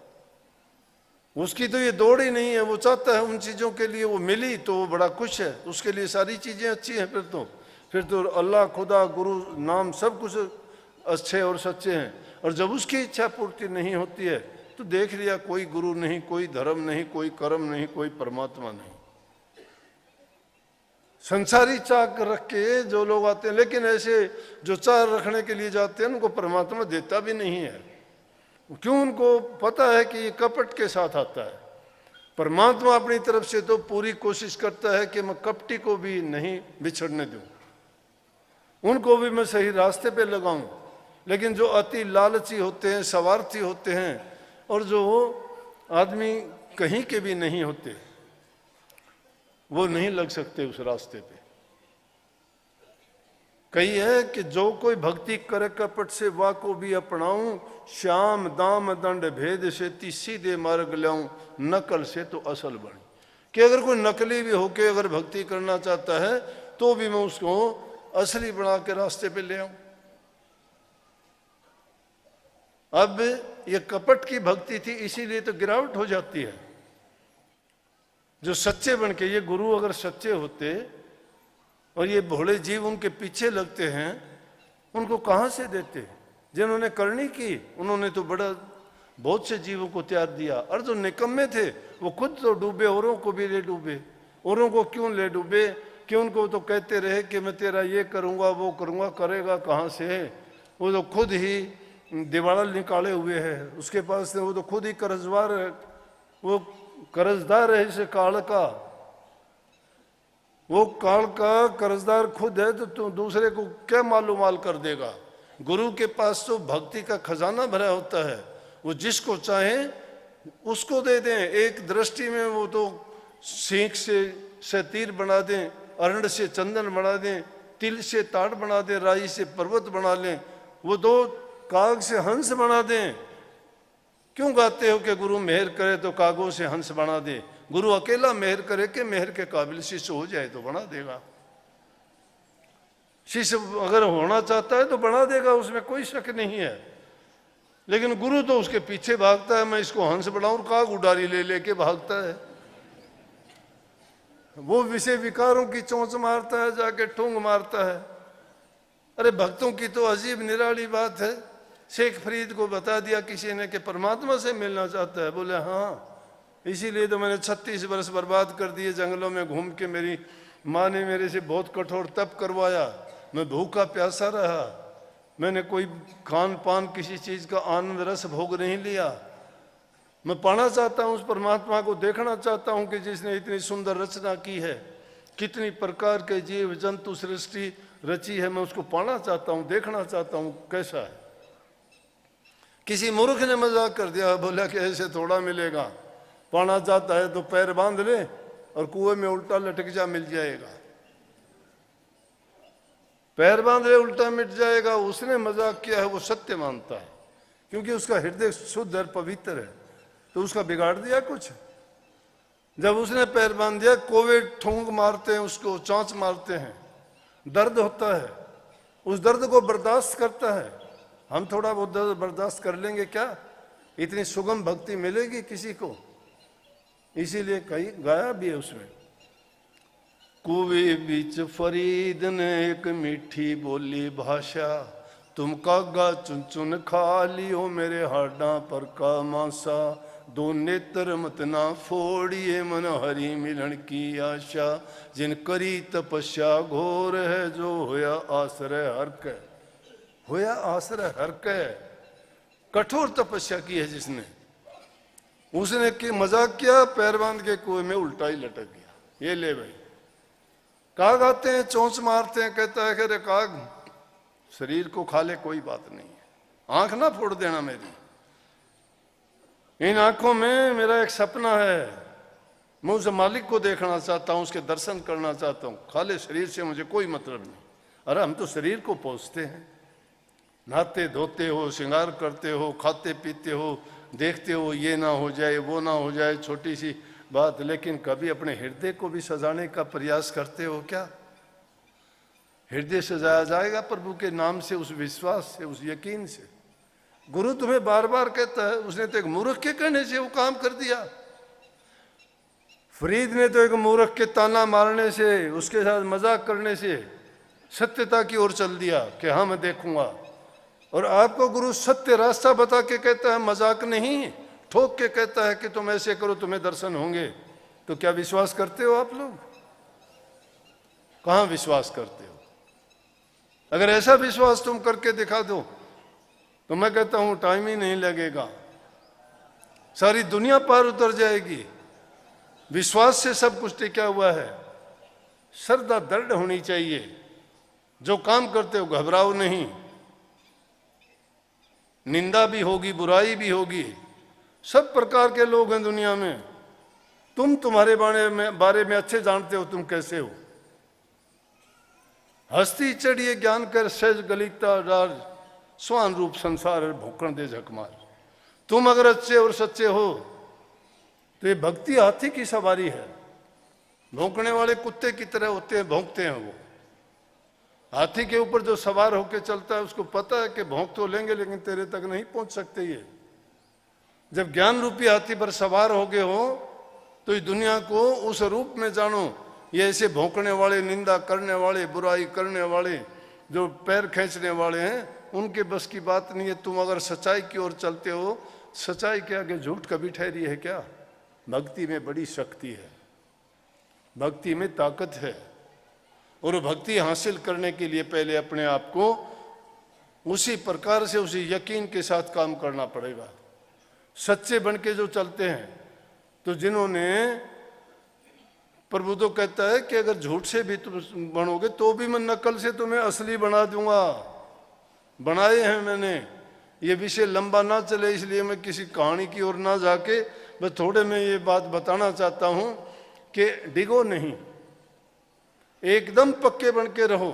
उसकी तो ये दौड़ ही नहीं है। वो चाहता है उन चीज़ों के लिए, वो मिली तो वो बड़ा खुश है, उसके लिए सारी चीज़ें अच्छी हैं। फिर तो अल्लाह, खुदा, गुरु, नाम सब कुछ अच्छे और सच्चे हैं। और जब उसकी इच्छा पूर्ति नहीं होती है तो देख लिया, कोई गुरु नहीं, कोई धर्म नहीं, कोई कर्म नहीं, कोई परमात्मा नहीं। संसारी चाह रख के जो लोग आते हैं, लेकिन ऐसे जो चाह रखने के लिए जाते हैं उनको परमात्मा देता भी नहीं है। क्यों? उनको पता है कि ये कपट के साथ आता है। परमात्मा अपनी तरफ से तो पूरी कोशिश करता है कि मैं कपटी को भी नहीं बिछड़ने दूं, उनको भी मैं सही रास्ते पे लगाऊं। लेकिन जो अति लालची होते हैं, स्वार्थी होते हैं, और जो आदमी कहीं के भी नहीं होते, वो नहीं लग सकते उस रास्ते पे। कही है कि जो कोई भक्ति करे कपट से, वा को भी अपनाऊं, श्याम दाम दंड भेद से सीधे मार्ग लाऊं, नकल से तो असल बनी। कि अगर कोई नकली भी होके अगर भक्ति करना चाहता है तो भी मैं उसको असली बना के रास्ते पे ले आऊं। अब ये कपट की भक्ति थी, इसीलिए तो गिरावट हो जाती है। जो सच्चे बन के, ये गुरु अगर सच्चे होते और ये भोले जीव उनके पीछे लगते हैं, उनको कहाँ से देते? जिन्होंने करनी की उन्होंने तो बहुत से जीवों को त्याग दिया। और जो निकम्मे थे वो खुद तो डूबे, औरों को भी ले डूबे। औरों को क्यों ले डूबे? कि उनको तो कहते रहे कि मैं तेरा ये करूँगा वो करूँगा, करेगा कहाँ से? वो तो खुद ही दिवाला निकाले हुए है, उसके पास वो तो खुद ही कर्जदार है, वो कर्जदार है इस काल का, वो काल का कर्जदार खुद है, तो दूसरे को क्या मालूमाल कर देगा। गुरु के पास तो भक्ति का खजाना भरा होता है, वो जिसको चाहे उसको दे दें। एक दृष्टि में वो तो सीख से तीर बना दें, अरंड से चंदन बना दें, तिल से ताड़ बना दें, राई से पर्वत बना लें, वो दो काग से हंस बना दें। क्यों गाते हो कि गुरु मेहर करे तो कागों से हंस बना दे। गुरु अकेला मेहर करे कि मेहर के काबिल शिष्य हो जाए तो बना देगा। शिष्य अगर होना चाहता है तो बना देगा, उसमें कोई शक नहीं है। लेकिन गुरु तो उसके पीछे भागता है, मैं इसको हंस बनाऊं, काग उडारी ले लेके भागता है। वो विषय विकारों की चोंच मारता है, जाके ठूंग मारता है। अरे भक्तों की तो अजीब निराली बात है। शेख फरीद को बता दिया किसी ने कि परमात्मा से मिलना चाहता है, बोले हाँ, इसीलिए तो मैंने 36 वर्ष बर्बाद कर दिए जंगलों में घूम के। मेरी माँ ने मेरे से बहुत कठोर तप करवाया, मैं भूखा प्यासा रहा, मैंने कोई खान पान किसी चीज़ का आनंद रस भोग नहीं लिया। मैं पाना चाहता हूँ उस परमात्मा को, देखना चाहता हूँ कि जिसने इतनी सुंदर रचना की है, कितनी प्रकार के जीव जंतु सृष्टि रची है, मैं उसको पाना चाहता हूँ, देखना चाहता हूँ कैसा है। किसी मूर्ख ने मजाक कर दिया, बोला कि ऐसे थोड़ा मिलेगा, पाना चाहता है तो पैर बांध ले और कुएं में उल्टा लटक जा, मिल जाएगा। पैर बांध ले उल्टा मिट जाएगा। उसने मजाक किया है, वो सत्य मानता है, क्योंकि उसका हृदय शुद्ध और पवित्र है। तो उसका बिगाड़ दिया कुछ? जब उसने पैर बांध दिया, कोवे ठोंग मारते हैं उसको, चांच मारते हैं, दर्द होता है, उस दर्द को बर्दाश्त करता है। हम थोड़ा बहुत दर्द बर्दाश्त कर लेंगे क्या? इतनी सुगम भक्ति मिलेगी किसी को? इसीलिए कहीं गाया भी है उसमें, कुएं बीच फरीद ने एक मीठी बोली भाषा, तुम कागा चुन चुन खा लियो मेरे हाडा पर का मासा, दो नेत्र मत ना फोड़िए मन हरि मिलन की आशा, जिन करी तपस्या घोर है जो होया आश्रय हर के। होया आश्रय हर के, कठोर तपस्या की है जिसने, उसने की मजाक किया, पैर बांध के कुएं में उल्टा ही लटक गया। ये ले भाई, काग आते हैं, चोंच मारते हैं, कहता है कि अरे काग शरीर को खा ले, कोई बात नहीं है, आंख ना फोड़ देना मेरी। इन आंखों में मेरा एक सपना है, मैं उस मालिक को देखना चाहता हूं, उसके दर्शन करना चाहता हूं, खा ले शरीर से मुझे कोई मतलब नहीं। अरे हम तो शरीर को पोसते हैं, नहाते धोते हो, श्रृंगार करते हो, खाते पीते हो, देखते हो ये ना हो जाए वो ना हो जाए, छोटी सी बात, लेकिन कभी अपने हृदय को भी सजाने का प्रयास करते हो क्या? हृदय सजाया जाएगा प्रभु के नाम से, उस विश्वास से, उस यकीन से। गुरु तुम्हें बार बार कहता है, उसने तो एक मूर्ख के कहने से वो काम कर दिया। फरीद ने तो एक मूर्ख के ताना मारने से, उसके साथ मजाक करने से सत्यता की ओर चल दिया कि हाँ मैं देखूंगा। और आपको गुरु सत्य रास्ता बता के कहता है, मजाक नहीं, ठोक के कहता है कि तुम ऐसे करो तुम्हें दर्शन होंगे। तो क्या विश्वास करते हो आप लोग? कहां विश्वास करते हो? अगर ऐसा विश्वास तुम करके दिखा दो तो मैं कहता हूं टाइम ही नहीं लगेगा, सारी दुनिया पार उतर जाएगी। विश्वास से सब कुछ टिका हुआ है। श्रद्धा दृढ़ होनी चाहिए। जो काम करते हो घबराओ नहीं, निंदा भी होगी, बुराई भी होगी, सब प्रकार के लोग हैं दुनिया में। तुम तुम्हारे बारे में अच्छे जानते हो तुम कैसे हो। हस्ती चढ़िए ज्ञान कर सहज गलिकता राज, स्वान रूप संसार भूखण दे झकमार। तुम अगर अच्छे और सच्चे हो तो ये भक्ति हाथी की सवारी है। भौंकने वाले कुत्ते की तरह होते हैं, भौंकते हैं वो। हाथी के ऊपर जो सवार होकर चलता है उसको पता है कि भौंक तो लेंगे लेकिन तेरे तक नहीं पहुंच सकते ये। जब ज्ञान रूपी हाथी पर सवार हो गए हो तो इस दुनिया को उस रूप में जानो। ये ऐसे भौंकने वाले, निंदा करने वाले, बुराई करने वाले, जो पैर खींचने वाले हैं, उनके बस की बात नहीं है। तुम अगर सच्चाई की ओर चलते हो, सच्चाई के आगे झूठ कभी ठहरी है क्या? भक्ति में बड़ी शक्ति है, भक्ति में ताकत है। और भक्ति हासिल करने के लिए पहले अपने आप को उसी प्रकार से उसी यकीन के साथ काम करना पड़ेगा। सच्चे बन के जो चलते हैं, तो जिन्होंने, प्रभु तो कहता है कि अगर झूठ से भी तुम बनोगे तो भी मैं नकल से तुम्हें असली बना दूंगा। बनाए हैं मैंने। ये विषय लंबा ना चले इसलिए मैं किसी कहानी की ओर ना जाके बस थोड़े में ये बात बताना चाहता हूं कि डिगो नहीं, एकदम पक्के बन के रहो।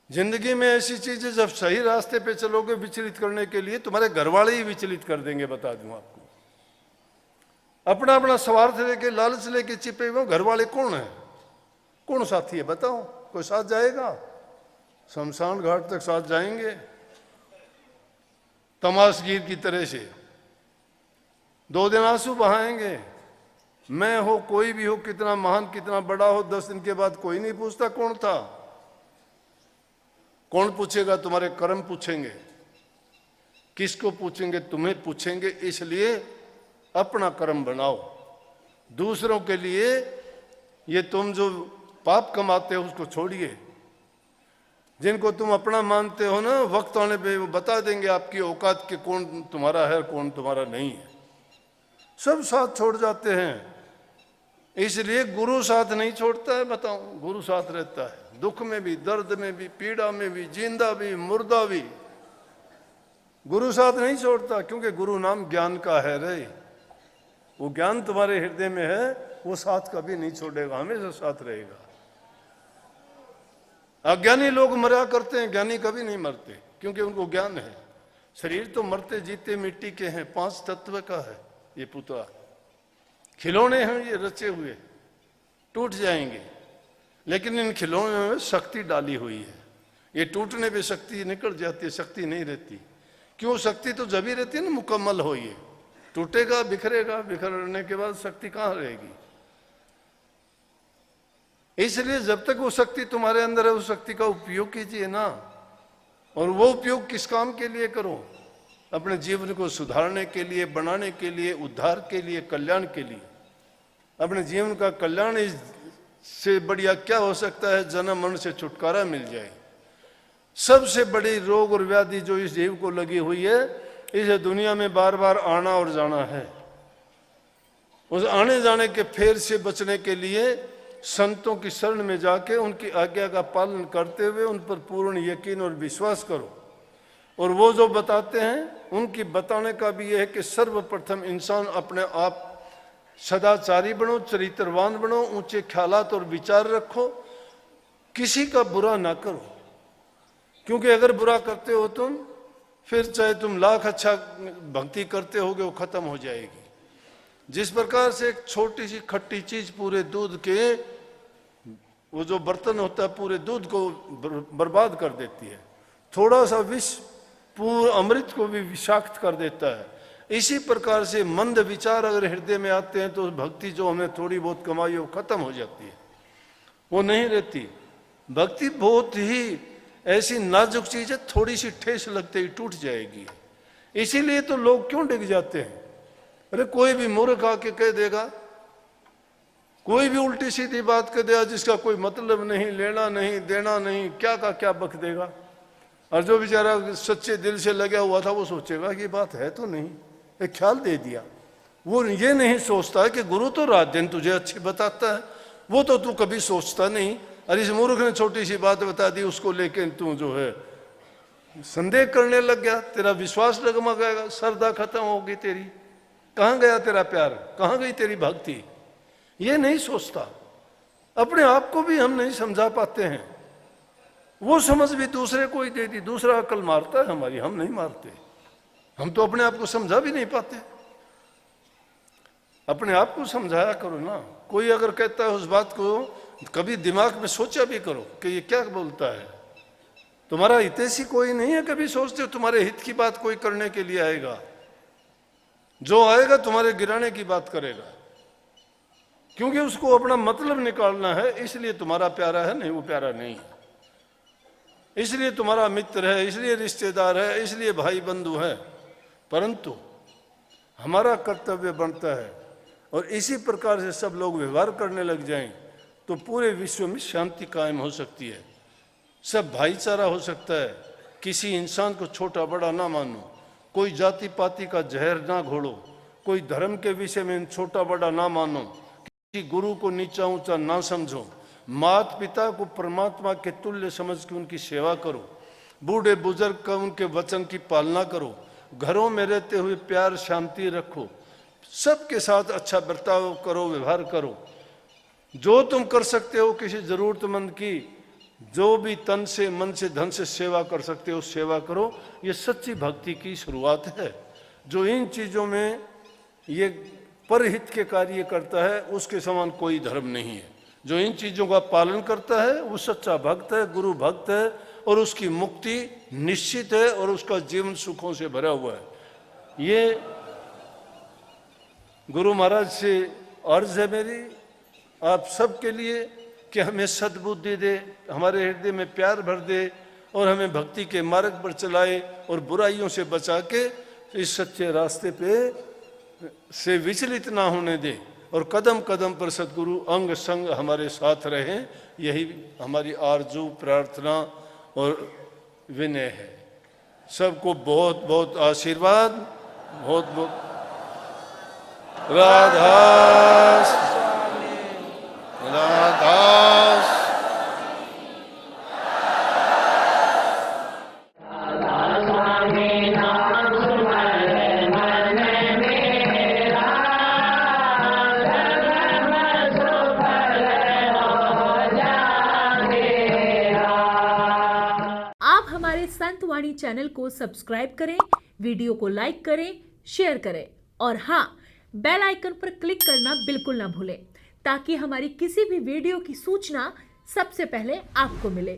जिंदगी में ऐसी चीजें जब सही रास्ते पे चलोगे विचलित करने के लिए, तुम्हारे घर वाले ही विचलित कर देंगे, बता दूं आपको। अपना अपना स्वार्थ लेके, लालच लेके चिपे हुए घर वाले कौन है, कौन साथी है बताओ? कोई साथ जाएगा? शमशान घाट तक साथ जाएंगे तमाशगीर की तरह से, 2 दिन आंसू बहाएंगे। मैं हो, कोई भी हो, कितना महान कितना बड़ा हो, 10 दिन के बाद कोई नहीं पूछता कौन था। कौन पूछेगा? तुम्हारे कर्म पूछेंगे। किसको पूछेंगे? तुम्हें पूछेंगे। इसलिए अपना कर्म बनाओ। दूसरों के लिए ये तुम जो पाप कमाते हो उसको छोड़िए। जिनको तुम अपना मानते हो ना, वक्त आने पे वो बता देंगे आपकी औकात के कौन तुम्हारा है कौन तुम्हारा नहीं है। सब साथ छोड़ जाते हैं। इसलिए गुरु साथ नहीं छोड़ता है, बताओ। गुरु साथ रहता है, दुख में भी, दर्द में भी, पीड़ा में भी, जिंदा भी, मुर्दा भी। गुरु साथ नहीं छोड़ता, क्योंकि गुरु नाम ज्ञान का है रे। वो ज्ञान तुम्हारे हृदय में है, वो साथ कभी नहीं छोड़ेगा, हमेशा साथ रहेगा। अज्ञानी लोग मरा करते हैं, ज्ञानी कभी नहीं मरते, क्योंकि उनको ज्ञान है। शरीर तो मरते जीते मिट्टी के हैं, 5 तत्व का है ये पुतला। खिलौने हैं ये रचे हुए, टूट जाएंगे। लेकिन इन खिलौनों में शक्ति डाली हुई है। ये टूटने पे शक्ति निकल जाती है, शक्ति नहीं रहती। क्यों? शक्ति तो जब ही रहती है ना मुकम्मल हो। ये टूटेगा, बिखरेगा, बिखरने के बाद शक्ति कहाँ रहेगी? इसलिए जब तक वो शक्ति तुम्हारे अंदर है, उस शक्ति का उपयोग कीजिए ना। और वो उपयोग किस काम के लिए करो? अपने जीवन को सुधारने के लिए, बनाने के लिए, उद्धार के लिए, कल्याण के लिए। अपने जीवन का कल्याण इससे बढ़िया क्या हो सकता है? जन्म मरण से छुटकारा मिल जाए। सबसे बड़ी रोग और व्याधि जो इस जीव को लगी हुई है, इस दुनिया में बार बार आना और जाना है। उस आने जाने के फेर से बचने के लिए संतों की शरण में जाके उनकी आज्ञा का पालन करते हुए उन पर पूर्ण यकीन और विश्वास करो। और वो जो बताते हैं उनकी बताने का भी यह है कि सर्वप्रथम इंसान अपने आप सदाचारी बनो, चरित्रवान बनो, ऊंचे ख्यालात और विचार रखो, किसी का बुरा ना करो। क्योंकि अगर बुरा करते हो तुम, फिर चाहे तुम लाख अच्छा भक्ति करते होगे वो खत्म हो जाएगी। जिस प्रकार से एक छोटी सी खट्टी चीज पूरे दूध के, वो जो बर्तन होता है पूरे दूध को बर्बाद कर देती है, थोड़ा सा विष पूरे अमृत को भी विषाक्त कर देता है। इसी प्रकार से मंद विचार अगर हृदय में आते हैं तो भक्ति जो हमें थोड़ी बहुत कमाई है वो खत्म हो जाती है, वो नहीं रहती। भक्ति बहुत ही ऐसी नाजुक चीज है, थोड़ी सी ठेस लगते ही टूट जाएगी। इसीलिए तो लोग क्यों डिग जाते हैं? अरे कोई भी मूर्ख आके कह देगा, कोई भी उल्टी सीधी बात कह देगा जिसका कोई मतलब नहीं, लेना नहीं देना नहीं, क्या का क्या बक देगा। और जो बेचारा सच्चे दिल से लगा हुआ था वो सोचेगा कि बात है तो नहीं, एक ख्याल दे दिया। वो ये नहीं सोचता है कि गुरु तो रात दिन तुझे अच्छी बताता है, वो तो तू कभी सोचता नहीं। और इस मूर्ख ने छोटी सी बात बता दी, उसको लेके तू जो है संदेह करने लग गया, तेरा विश्वास डगमगाएगा, श्रद्धा खत्म होगी तेरी। कहाँ गया तेरा प्यार, कहाँ गई तेरी भक्ति? ये नहीं सोचता। अपने आप को भी हम नहीं समझा पाते हैं, वो समझ भी दूसरे को ही दे दी। दूसरा अकल मारता है हमारी, हम नहीं मारते। हम तो अपने आप को समझा भी नहीं पाते। अपने आप को समझाया करो ना। कोई अगर कहता है उस बात को कभी दिमाग में सोचा भी करो कि ये क्या बोलता है। तुम्हारा हितैषी कोई नहीं है, कभी सोचते हो तुम्हारे हित की बात कोई करने के लिए आएगा? जो आएगा तुम्हारे गिराने की बात करेगा, क्योंकि उसको अपना मतलब निकालना है। इसलिए तुम्हारा प्यारा है, नहीं वो प्यारा नहीं है। इसलिए तुम्हारा मित्र है, इसलिए रिश्तेदार है, इसलिए भाई बंधु है। परंतु हमारा कर्तव्य बनता है, और इसी प्रकार से सब लोग व्यवहार करने लग जाएं तो पूरे विश्व में शांति कायम हो सकती है, सब भाईचारा हो सकता है, किसी इंसान को छोटा बड़ा ना मानो, कोई जाति पाति का जहर ना घोड़ो, कोई धर्म के विषय में छोटा बड़ा ना मानो, किसी गुरु को नीचा ऊंचा ना समझो, माता पिता को परमात्मा के तुल्य समझ के उनकी सेवा करो, बूढ़े बुजुर्ग का उनके वचन की पालना करो, घरों में रहते हुए प्यार शांति रखो, सबके साथ अच्छा बर्ताव करो, व्यवहार करो। जो तुम कर सकते हो किसी जरूरतमंद की, जो भी तन से मन से धन से सेवा कर सकते हो सेवा करो। ये सच्ची भक्ति की शुरुआत है। जो इन चीज़ों में ये परहित के कार्य करता है उसके समान कोई धर्म नहीं है। जो इन चीज़ों का पालन करता है वो सच्चा भक्त है, गुरु भक्त है, और उसकी मुक्ति निश्चित है और उसका जीवन सुखों से भरा हुआ है। ये गुरु महाराज से अर्ज है मेरी आप सबके लिए कि हमें सद्बुद्धि दे, हमारे हृदय में प्यार भर दे और हमें भक्ति के मार्ग पर चलाए और बुराइयों से बचा के इस सच्चे रास्ते पे से विचलित ना होने दे, और कदम कदम पर सद्गुरु अंग संग हमारे साथ रहें। यही हमारी आरजू प्रार्थना और विनय है। सबको बहुत बहुत आशीर्वाद, बहुत बहुत राधा राधा। आप हमारे संत वाणी चैनल को सब्सक्राइब करें, वीडियो को लाइक करें, शेयर करें और हाँ, बेल आइकन पर क्लिक करना बिल्कुल ना भूलें ताकि हमारी किसी भी वीडियो की सूचना सबसे पहले आपको मिले।